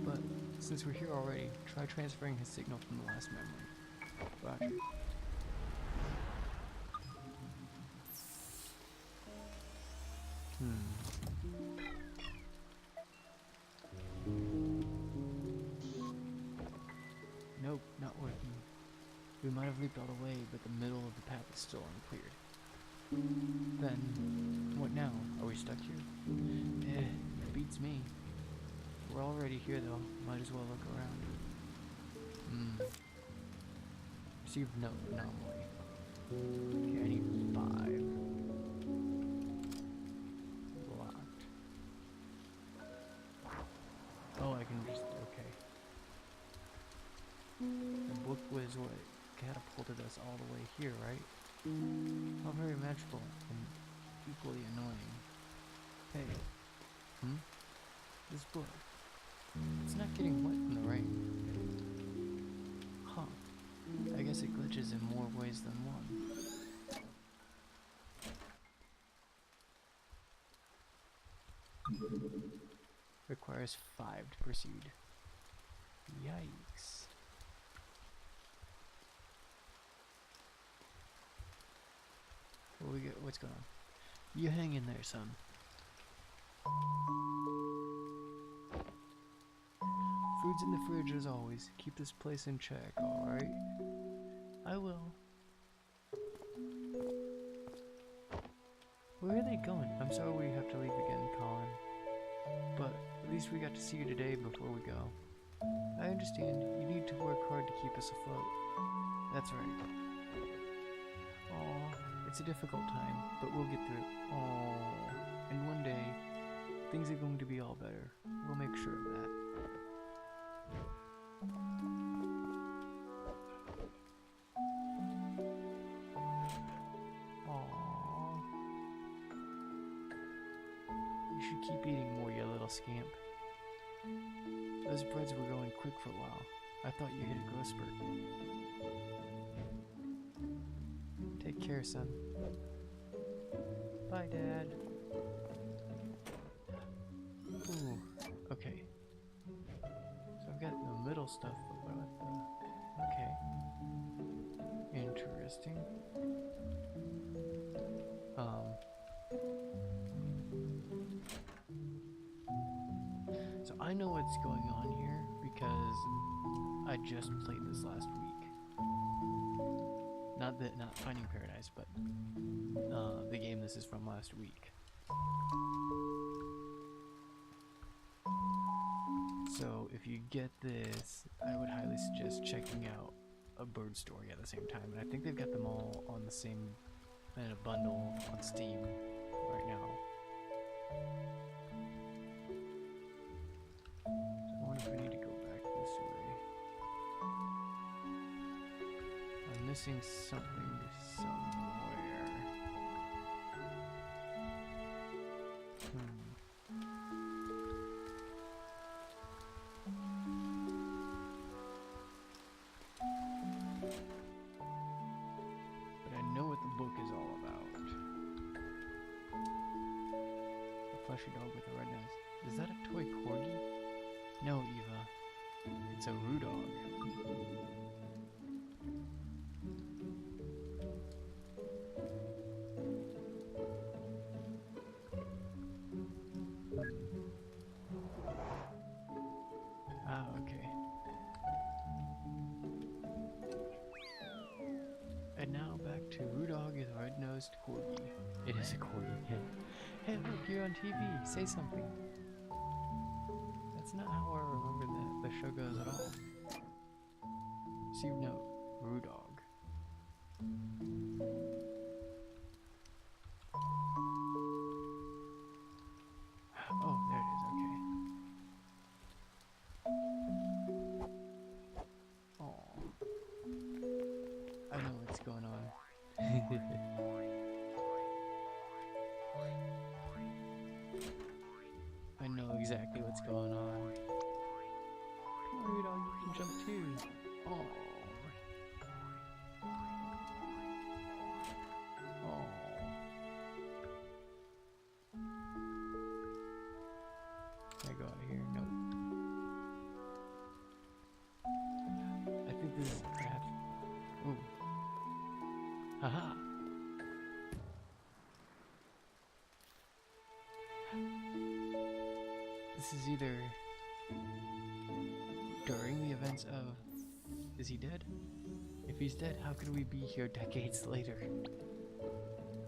But since we're here already, try transferring his signal from the last memory. Roger. Nope, not working. We might have leaped all the way, but the middle of the path is still uncleared. Then, what now? Are we stuck here? Beats me. We're already here though, might as well look around. Received note anomaly. Okay, I need 5. Locked. Oh, I can just, okay. The book was what catapulted us all the way here, right? How very magical and equally annoying. Hey. This book. It's not getting wet in the rain. Huh. I guess it glitches in more ways than one. Requires 5 to proceed. Yikes. What's going on? You hang in there, son. Food's in the fridge as always. Keep this place in check, alright? I will. Where are they going? I'm sorry we have to leave again, Colin. But at least we got to see you today before we go. I understand. You need to work hard to keep us afloat. That's right. Aw, it's a difficult time, but we'll get through it. Aw, and one day, things are going to be all better. We'll make sure of that. Aww. You should keep eating more, you little scamp. Those breads were going quick for a while. I thought you hit a growth spurt. Take care, son. Bye, Dad. Ooh, okay. So I've got the middle stuff, but what about the... Okay. Interesting. So I know what's going on here because I just played this last week. Not Finding Paradise, but the game this is from last week. So if you get this, I would highly suggest checking out a bird story at the same time. And I think they've got them all on the same, in a bundle on Steam right now. So I wonder if I need to go back this way. I'm missing something somewhere. it's a Roo dog. Ah, okay. And now back to Roo dog is a red-nosed corgi. It is a corgi. Hey, look, you're on TV. Say something. That's not how I remember the show goes at all. Received note, Roo dog. Oh, there it is, okay. Oh, I know what's going on. I know exactly what's going on. Come on, Roo dog, you can jump too. Oh. Oh. Can I go out here? Nope. I think this is perhaps. Ooh. Haha. This is either during the events of. Is he dead? If he's dead, how could we be here decades later?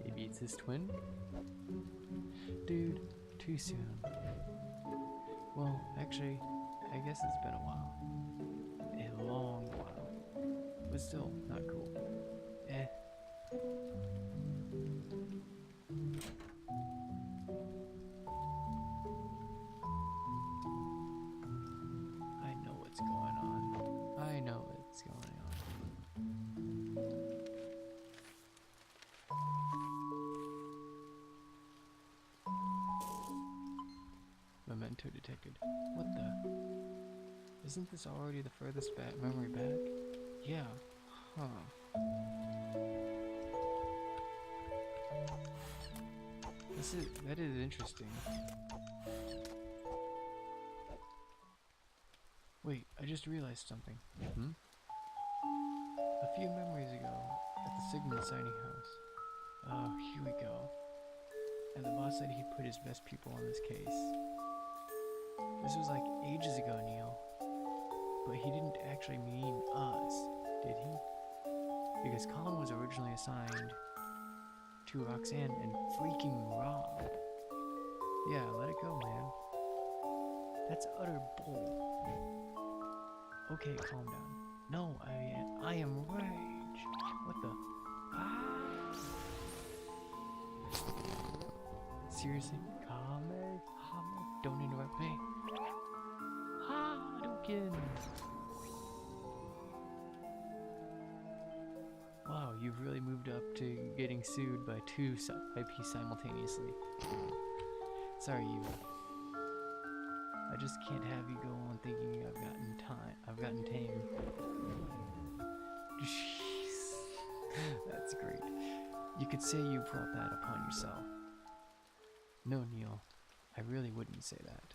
Maybe it's his twin? Dude, too soon. Well, actually, I guess it's been a while. A long while. But still, not cool. Eh. I know what's going on. I know what's going on. Memento detected. What the? Isn't this already the furthest memory back? Yeah. Huh. That is interesting. Wait, I just realized something. Hmm? A few memories ago, at the Sigmund signing house. Oh, here we go. And the boss said he'd put his best people on this case. This was like ages ago, Neil. But he didn't actually mean us, did he? Because Colin was originally assigned to Roxanne and freaking Rob. Yeah, let it go, man. That's utter bull. Okay, calm down. No, I am rage. What the? Ah! Seriously? Kame? Don't interrupt me. Hadouken! Wow, you've really moved up to getting sued by two IPs simultaneously. Sorry, Eva. I just can't have you go on thinking I've gotten tame. Jeez. That's great. You could say you brought that upon yourself. No, Neil. I really wouldn't say that.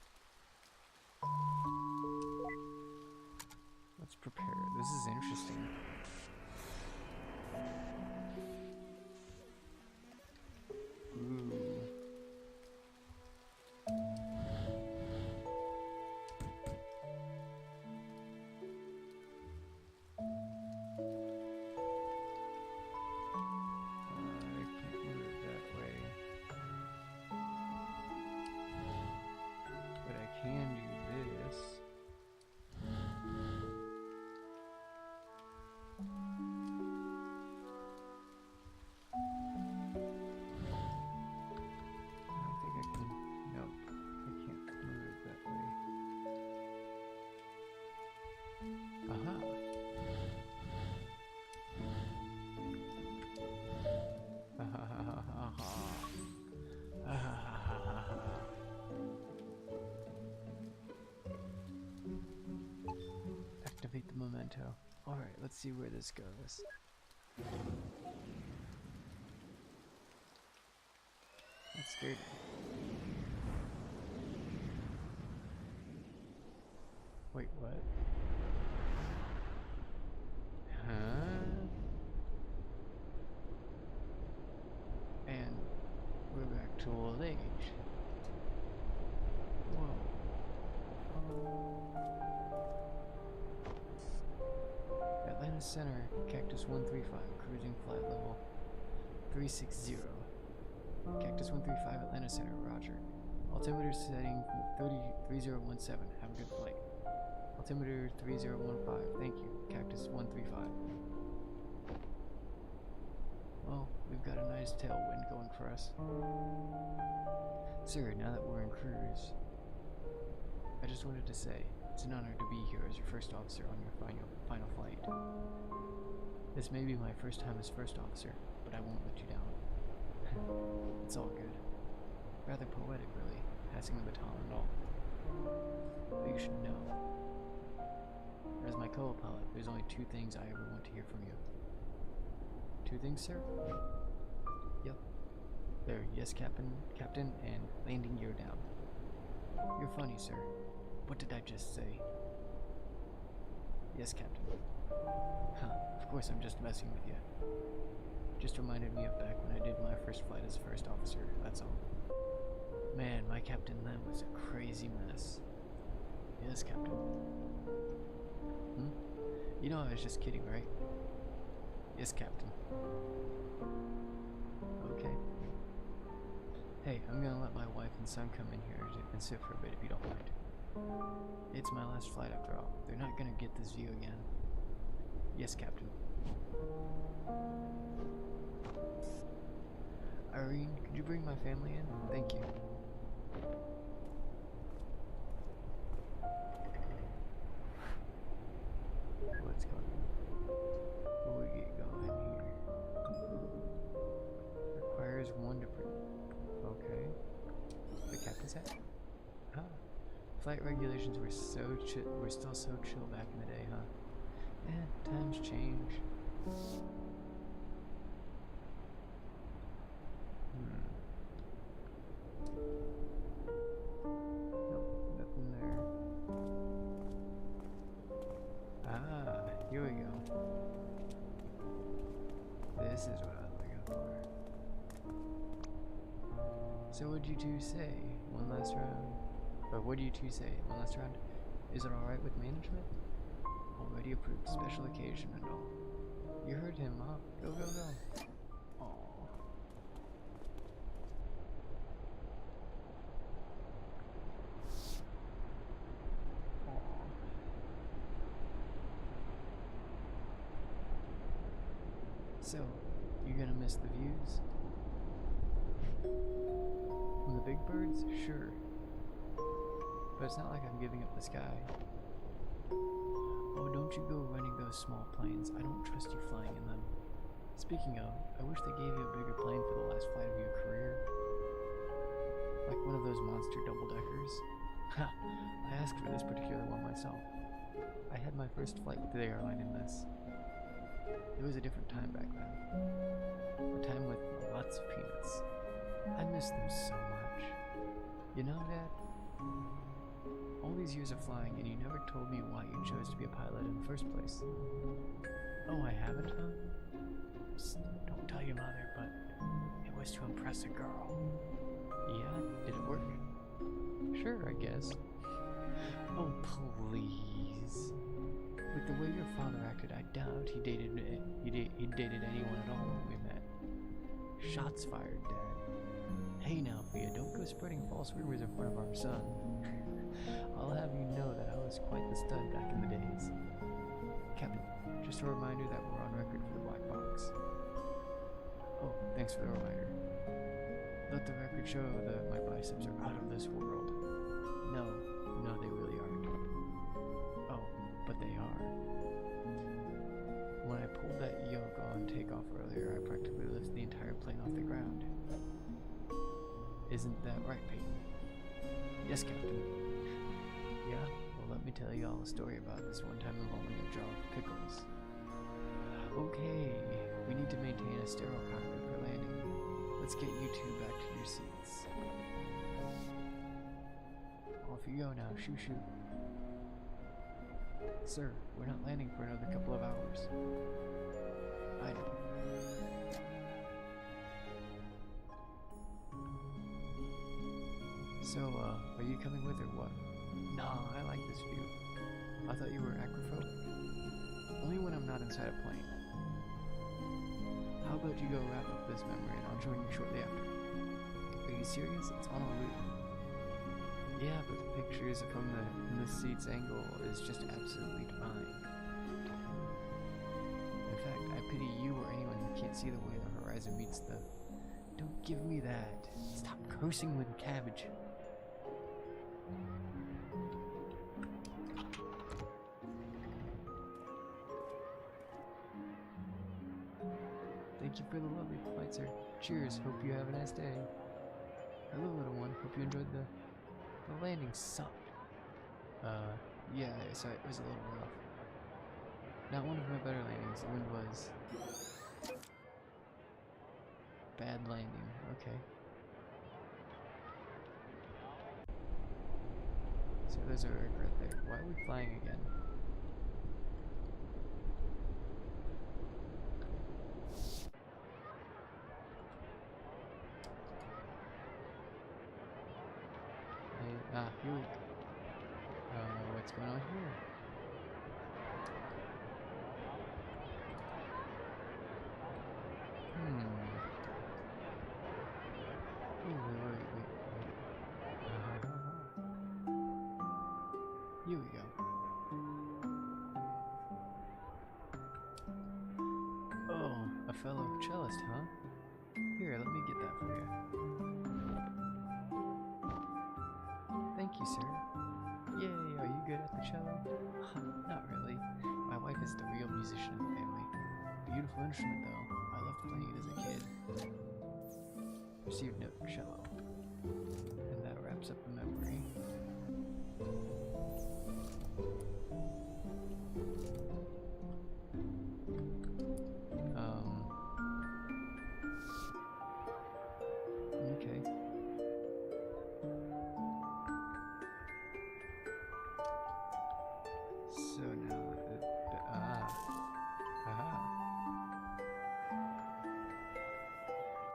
Let's prepare. This is interesting. Ooh. I can't move it that way. But I can do this. I don't think I can. Nope. I can't move it that way. Aha. Activate the memento. Alright, let's see where this goes. That scared me. Wait, what?
old age. Whoa. Atlanta Center, Cactus 135, cruising flight level 360. Cactus 135, Atlanta Center, roger. Altimeter setting 3017, have a good flight. Altimeter 3015, thank you, Cactus 135. Well, we've got a nice tailwind going for us. Sir, now that we're in cruise, I just wanted to say, it's an honor to be here as your first officer on your final flight. This may be my first time as first officer, but I won't let you down. It's all good. Rather poetic, really, passing the baton and all. But you should know, as my co-pilot, there's only two things I ever want to hear from you. Two things, sir? Yep. They're yes, Captain, and landing gear down. You're funny, sir. What did I just say? Yes, Captain. Huh, of course I'm just messing with you. Just reminded me of back when I did my first flight as first officer, that's all. Man, my captain then was a crazy mess. Yes, Captain. You know I was just kidding, right? Yes, Captain. Okay. Hey, I'm gonna let my wife and son come in here and sit for a bit if you don't mind. It's my last flight after all. They're not gonna get this view again. Yes, Captain. Irene, could you bring my family in? Thank you. What's going on? What we get going here? Requires one to okay. The captain's hat? Huh. Flight regulations were still so chill back in the day, huh? Times change. Nope, nothing there. Ah, here we go. This is what I was looking for. So what'd you two say? One last round? Or what do you two say? One last round? Is it alright with management? Already approved, special occasion and all. You heard him, huh? Go, go, go. Aww. Aww. So, you gonna miss the views? From the big birds? Sure. But it's not like I'm giving up the sky. Oh, don't you go running those small planes. I don't trust you flying in them. Speaking of, I wish they gave you a bigger plane for the last flight of your career. Like one of those monster double-deckers. Ha! I asked for this particular one myself. I had my first flight with the airline in this. It was a different time back then. A time with lots of peanuts. I miss them so much. You know, Dad? All these years of flying, and you never told me why you chose to be a pilot in the first place. Oh, I haven't, huh? Psst, don't tell your mother, but it was to impress a girl. Yeah? Did it work? Sure, I guess. Oh, please. With the way your father acted, I doubt he dated anyone at all when we met. Shots fired, Dad. Hey now, Fia, don't go spreading false rumors in front of our son. I'll have you know that I was quite the stud back in the days. Captain, just a reminder that we're on record for the black box. Oh, thanks for the reminder. Let the record show that my biceps are out of this world. No, they really aren't. Oh, but they are. When I pulled that yoke on takeoff earlier, I practically lifted the entire plane off the ground. Isn't that right, Peyton? Yes, Captain. Yeah? Well, let me tell you all a story about this one time involving a jar of pickles. Okay, we need to maintain a sterile cockpit for landing. Let's get you two back to your seats. Off you go now, shoot. Sir, we're not landing for another couple of hours. I know. So, are you coming with or what? Nah, I like this view. I thought you were acrophobic. Only when I'm not inside a plane. How about you go wrap up this memory and I'll join you shortly after. Are you serious? It's on a loop. Yeah, but the pictures from the seat's angle is just absolutely divine. In fact, I pity you or anyone who can't see the way the horizon meets the... Don't give me that. Stop cursing with cabbage. Thank you for the lovely flight, sir. Cheers. Hope you have a nice day. Hello, little one. Hope you enjoyed the landing sucked. Yeah, so it was a little rough. Not one of my better landings. The wind was... Bad landing. Okay. So there's a regret there. Why are we flying again? Here we go. What's going on here? Oh, wait. Here we go. Oh, a fellow cellist, huh? Here, let me get that for you. Thank you, sir. Yay, are you good at the cello? Not really. My wife is the real musician in the family. Beautiful instrument, though. I loved playing it as a kid. Received note, cello. And that wraps up the memory. Okay. So now,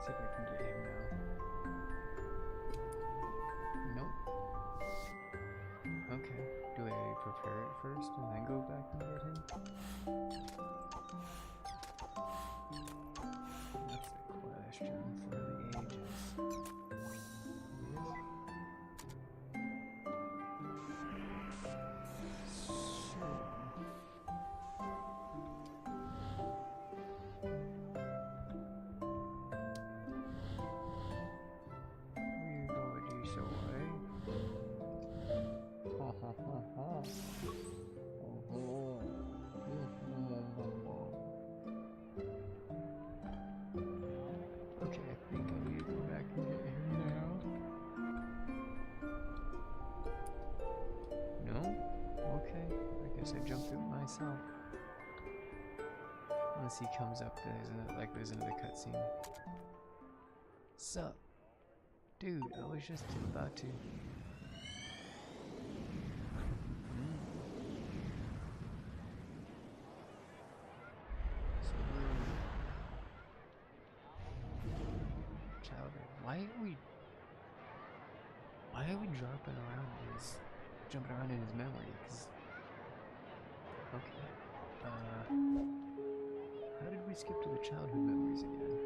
see if I can get him now. Nope. Okay. Do I prepare it first and then go back and get him? That's a question for the ages. Okay, I think I need to go back and get him now. No? Okay, I guess I jumped it myself. Unless he comes up, there's another cutscene. Sup? Dude, I was just about to... Why are we jumping around in his memory? Okay. How did we skip to the childhood memories again?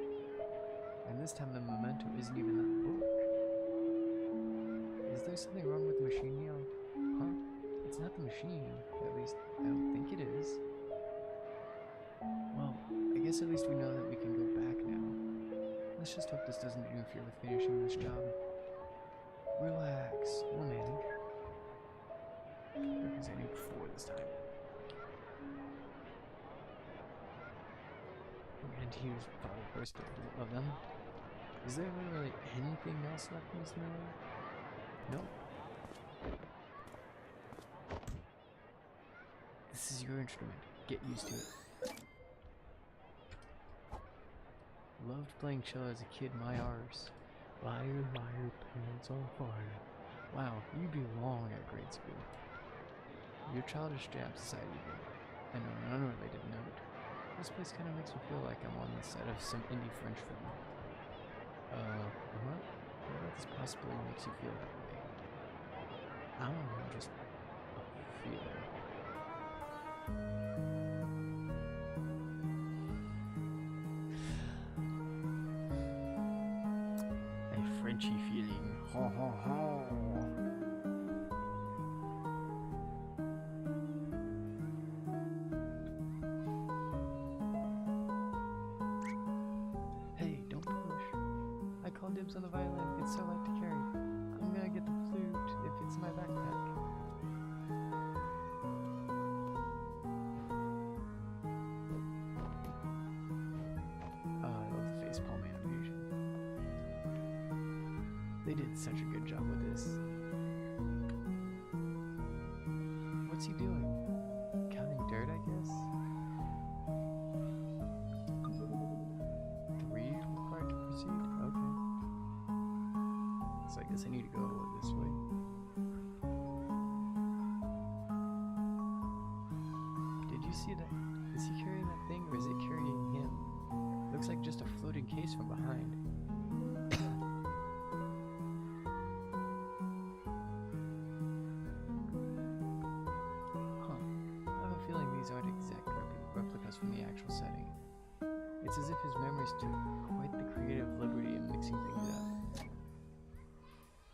And this time the memento isn't even that book. Is there something wrong with the machine, Neil? Huh? It's not the machine. At least, I don't think it is. Well, I guess at least we know that we can go back now. Let's just hope this doesn't interfere with finishing this job. Relax, we'll manage. Because I knew before this time. And here's probably the first of them. Is there literally anything else left in this memory? Nope. This is your instrument. Get used to it. Loved playing cello as a kid, my arse. Liar, liar, pants on fire. Wow, you belong at grade school. Your childish jabs aside even. And on an unrelated note, this place kind of makes me feel like I'm on the set of some indie French film. What? What about this possibly makes you feel that way? I don't know, just a feeling. A Frenchy feeling. Ho ho ho. Hey, don't push. I call dibs on the violin. It's so light to carry. I'm gonna get the flute if it's in my backpack. Oh, I love the facepalm animation. They did such a good job with this. What's he doing? Counting dirt, I guess? 3 required to proceed? Okay. So I guess I need to go this way. Did you see that? Is he carrying that thing or is it carrying him? Looks like just a floating case from behind. These aren't exact replicas from the actual setting. It's as if his memories took quite the creative liberty in mixing things up.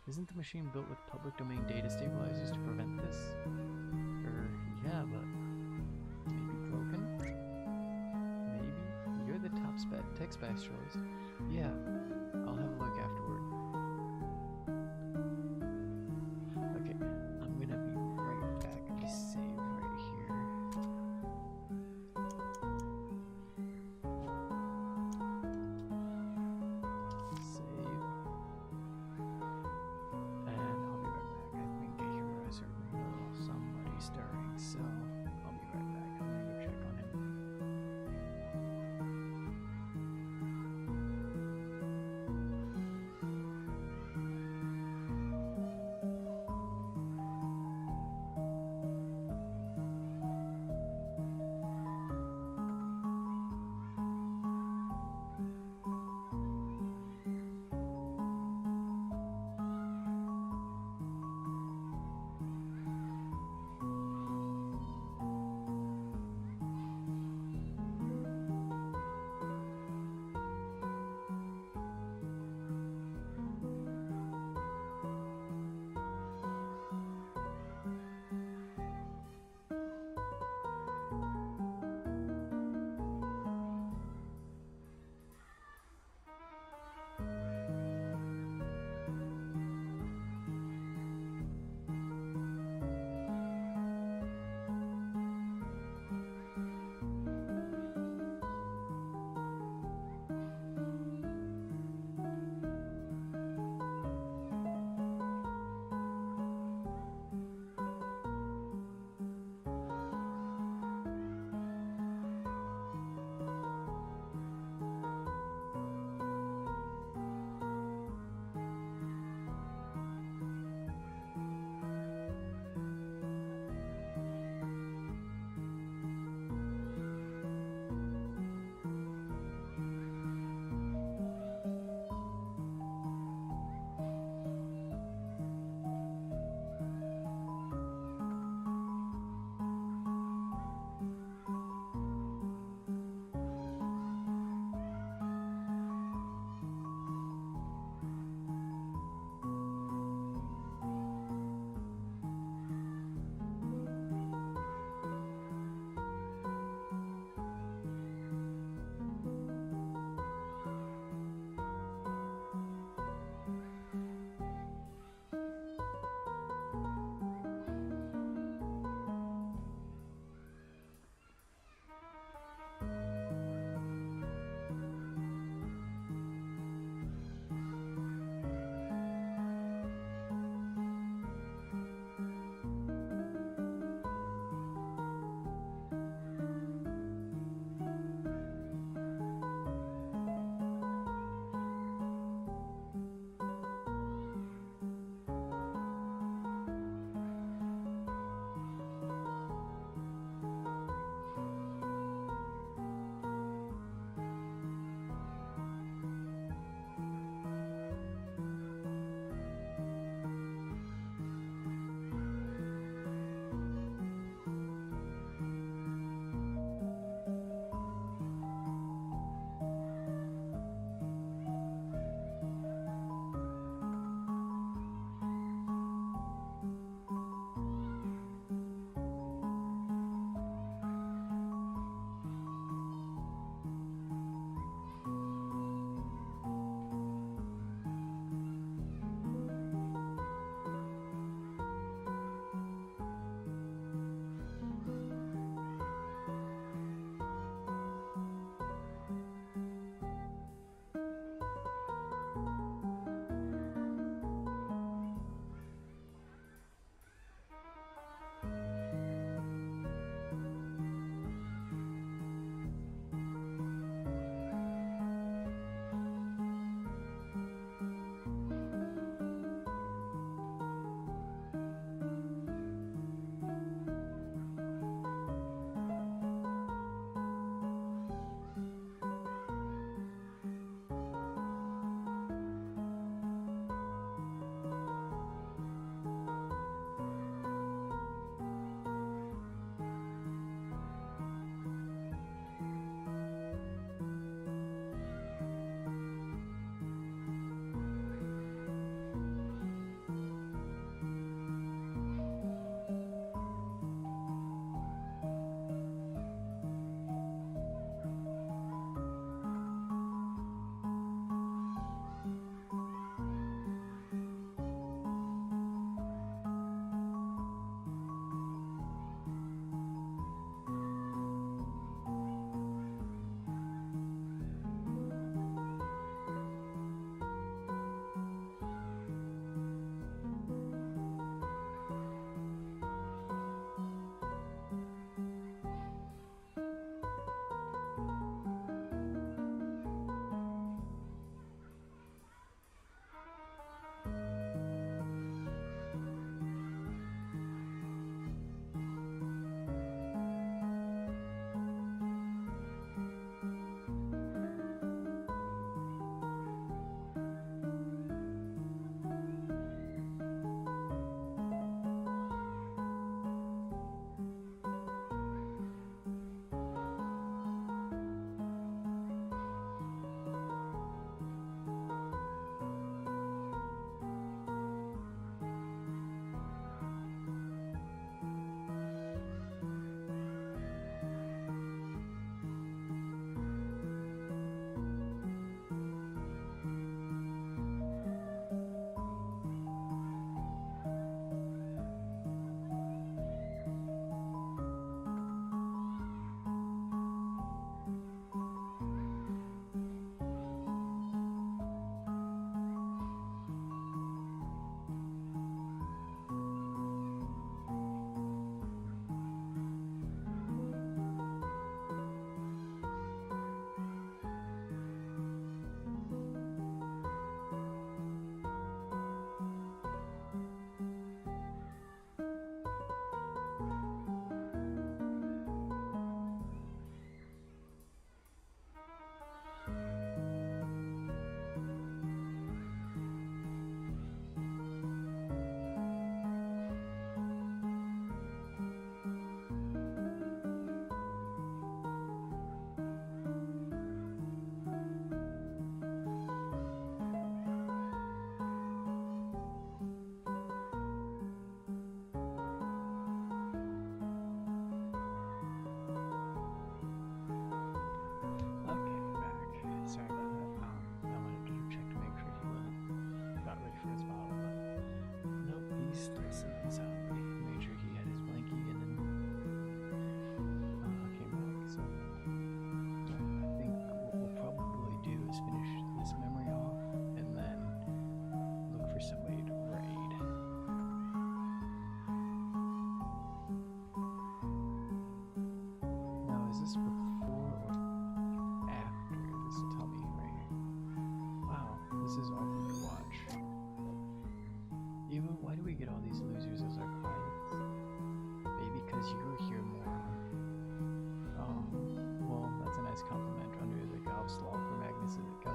Isn't the machine built with public domain data stabilizers to prevent this? Yeah, but maybe broken? Maybe? You're the top tech specialist. Yeah, I'll have a look afterward. Okay, I'm gonna be right back. Let me save right here. Save. And I'll be right back. I think I hear a certain somebody stirring, so I'll be right back. I'm gonna go check on him.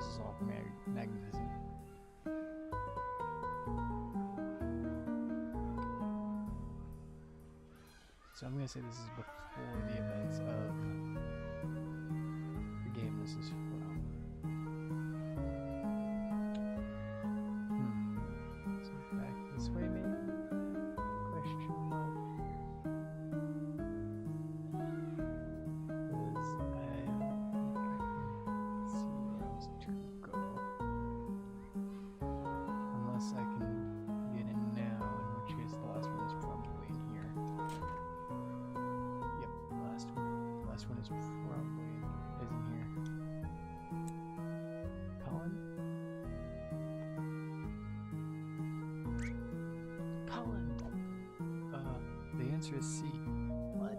house is all magnificent. So I'm gonna say this is before the events of the game this is from. So back this way maybe? Question mark. Because I don't think I can see where else to go. Unless I can get in now, in which case the last one is probably in here. Yep, the last one is probably in here. Colin? Colin! The answer is C. What?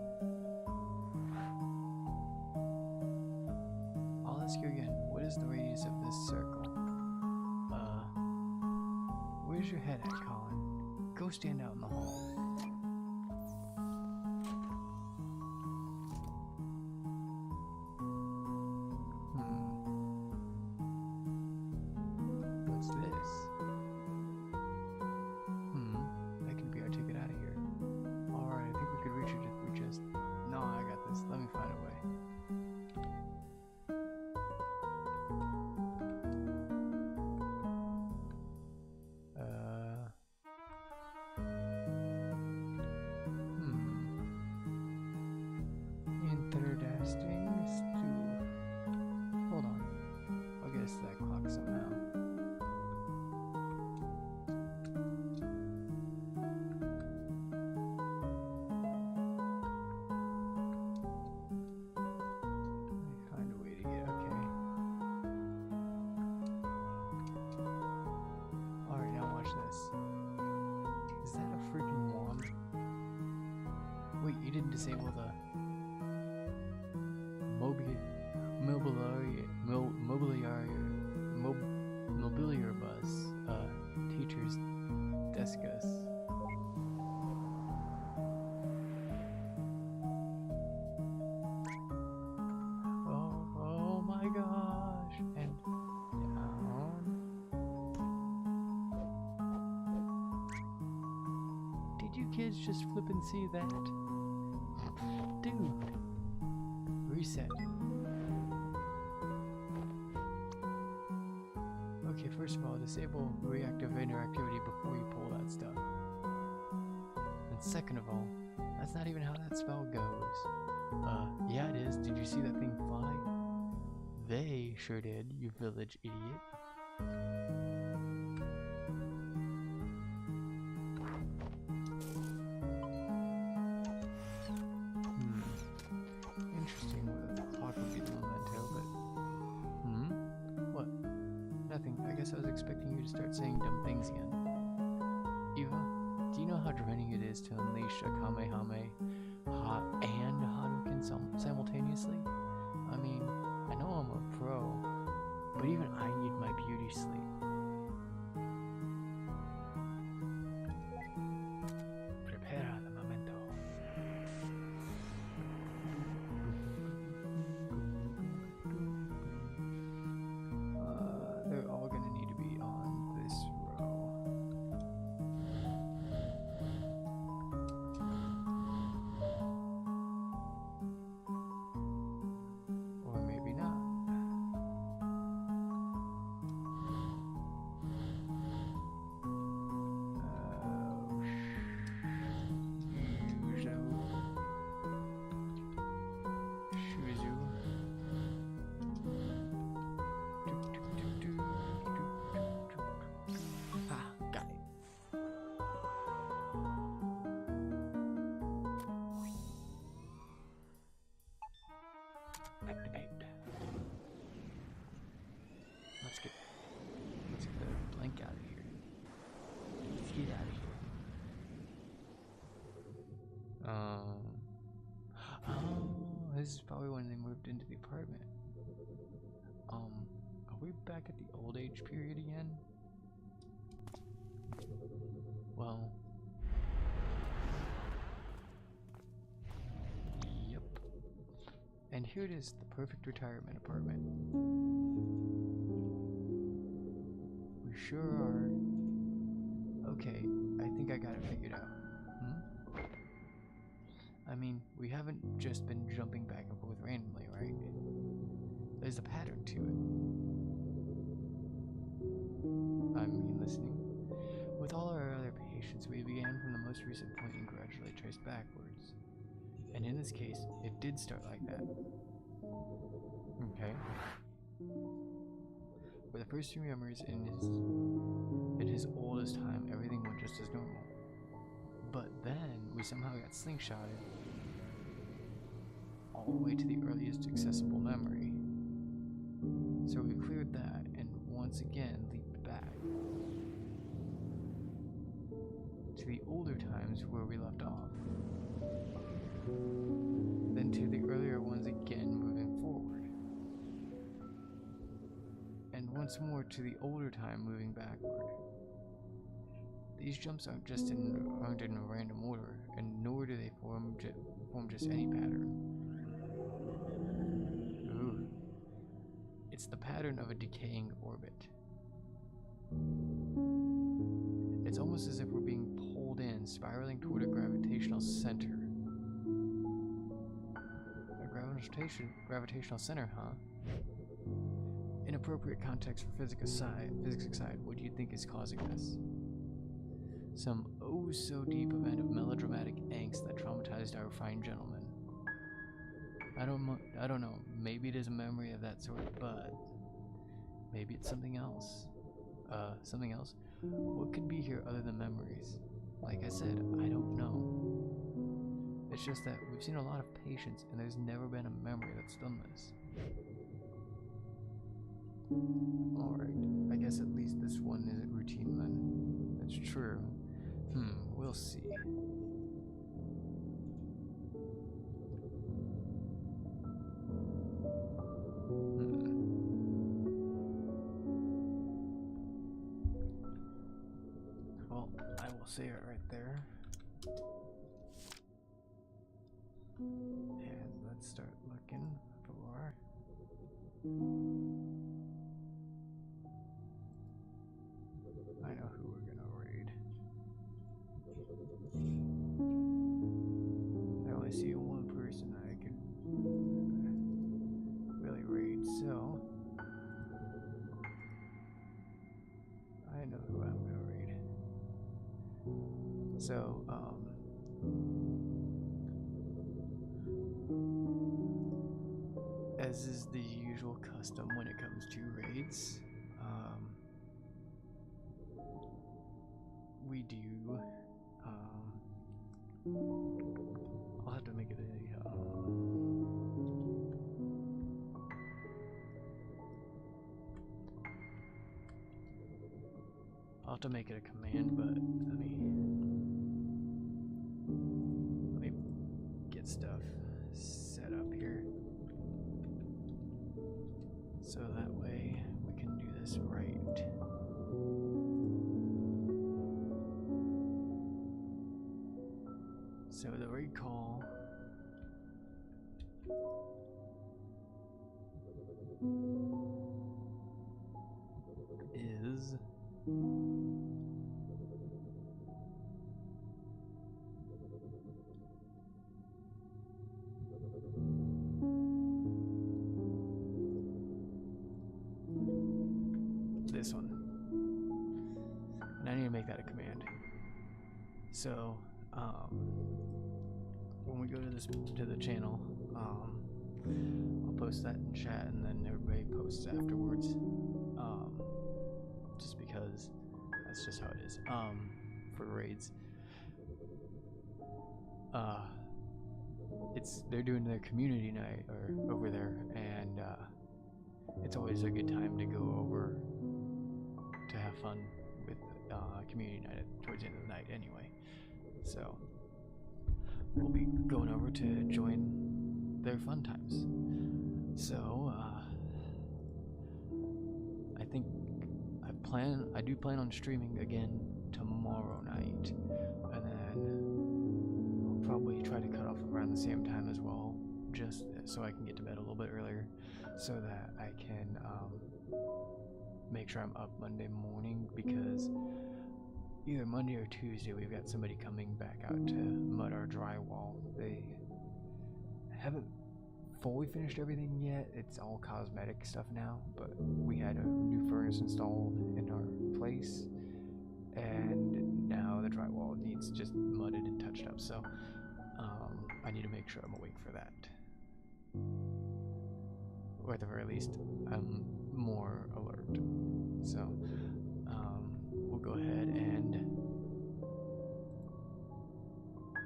I'll ask you again. What is the radius of this circle? Where's your head at, Colin? Go stand out in the hall. What's this? That can be our ticket out of here. Alright, I think we could reach it if we just... No, I got this. Let me find a way. Interesting stew. Hold on. I'll guess that clock somehow. Let me find a way to get okay. Alright, now watch this. Is that a freaking wand? Wait, you didn't disable the mobiliar bus, teacher's deskus. Oh my gosh, and down. Did you kids just flip and see that? Dude, reset. Okay, first of all, disable reactive interactivity before you pull that stuff. And second of all, that's not even how that spell goes. Yeah it is. Did you see that thing fly? They sure did, you village idiot. Interesting whether the clock would be the memento, but... What? Nothing. I guess I was expecting you to start saying dumb things again. Eva, do you know how draining it is to unleash a Kamehameha and Hadouken simultaneously? I mean, I know I'm a pro, but even I need my beauty sleep. Prepara the memento. They're all gonna need to be on this row. Or maybe not. Got it. Activate. Let's get the blank out of here. Let's get out of here. Oh, this is probably when they moved into the apartment. Are we back at the old age period again? Well, yep. And here it is, the perfect retirement apartment. sure are. Okay, I think I got it figured out. I mean, we haven't just been jumping back and forth randomly, right? There's a pattern to it. I mean, listening. With all our other patients, we began from the most recent point and gradually traced backwards. And in this case, it did start like that. Okay. For the first few memories in his oldest time, everything went just as normal. But then we somehow got slingshotted all the way to the earliest accessible memory. So we cleared that and once again leaped back to the older times where we left off. Then to the earlier ones again, moving forward. And once more to the older time, moving backward. These jumps aren't in a random order, and nor do they form just any pattern. Ooh. It's the pattern of a decaying orbit. It's almost as if we're being pulled in, spiraling toward a gravitational center. A gravitational center, huh? Inappropriate context for physics aside, what do you think is causing this? Some oh-so-deep event of melodramatic angst that traumatized our fine gentleman. I don't know, maybe it is a memory of that sort, but maybe it's something else. Something else? What could be here other than memories? Like I said, I don't know. It's just that we've seen a lot of patients, and there's never been a memory that's done this. Alright, I guess at least this one isn't routine then. That's true. We'll see. Well, I will say it right there. And let's start looking for... I know who we're gonna raid. I only see one person I can really raid, so I know who I'm gonna raid. So, as is the usual custom when it comes to raids, we do, I'll have to make it a command, but let me get stuff set up here. So that way we can do this right. So the raid call is this one. And I need to make that a command. So, when we go to the channel, I'll post that in chat, and then everybody posts afterwards. Just because that's just how it is. For raids, they're doing their community night over there, and it's always a good time to go over to have fun with community night towards the end of the night anyway. So we'll be going over to join their fun times. So I do plan on streaming again tomorrow night, and then I'll probably try to cut off around the same time as well, just so I can get to bed a little bit earlier, so that I can
make sure I'm up Monday morning, because either Monday or Tuesday we've got somebody coming back out to mud our drywall. They haven't fully finished everything yet. It's all cosmetic stuff now, but we had a new furnace installed in our place, and now the drywall needs just mudded and touched up. So I need to make sure I'm awake for that, or at the very least I'm more alert. So we'll go ahead and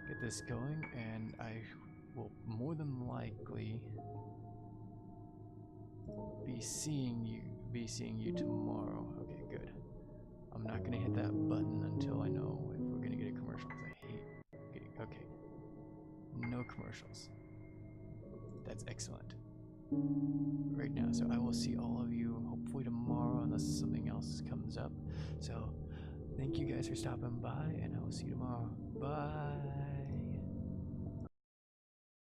get this going, and I will more than likely be seeing you tomorrow. Okay, good. I'm not gonna hit that button until I know if we're gonna get a commercial, because I hate getting. Okay, no commercials. That's excellent right now. So I will see all of you hopefully tomorrow, unless something else comes up. So thank you guys for stopping by, and I will see you tomorrow. Bye.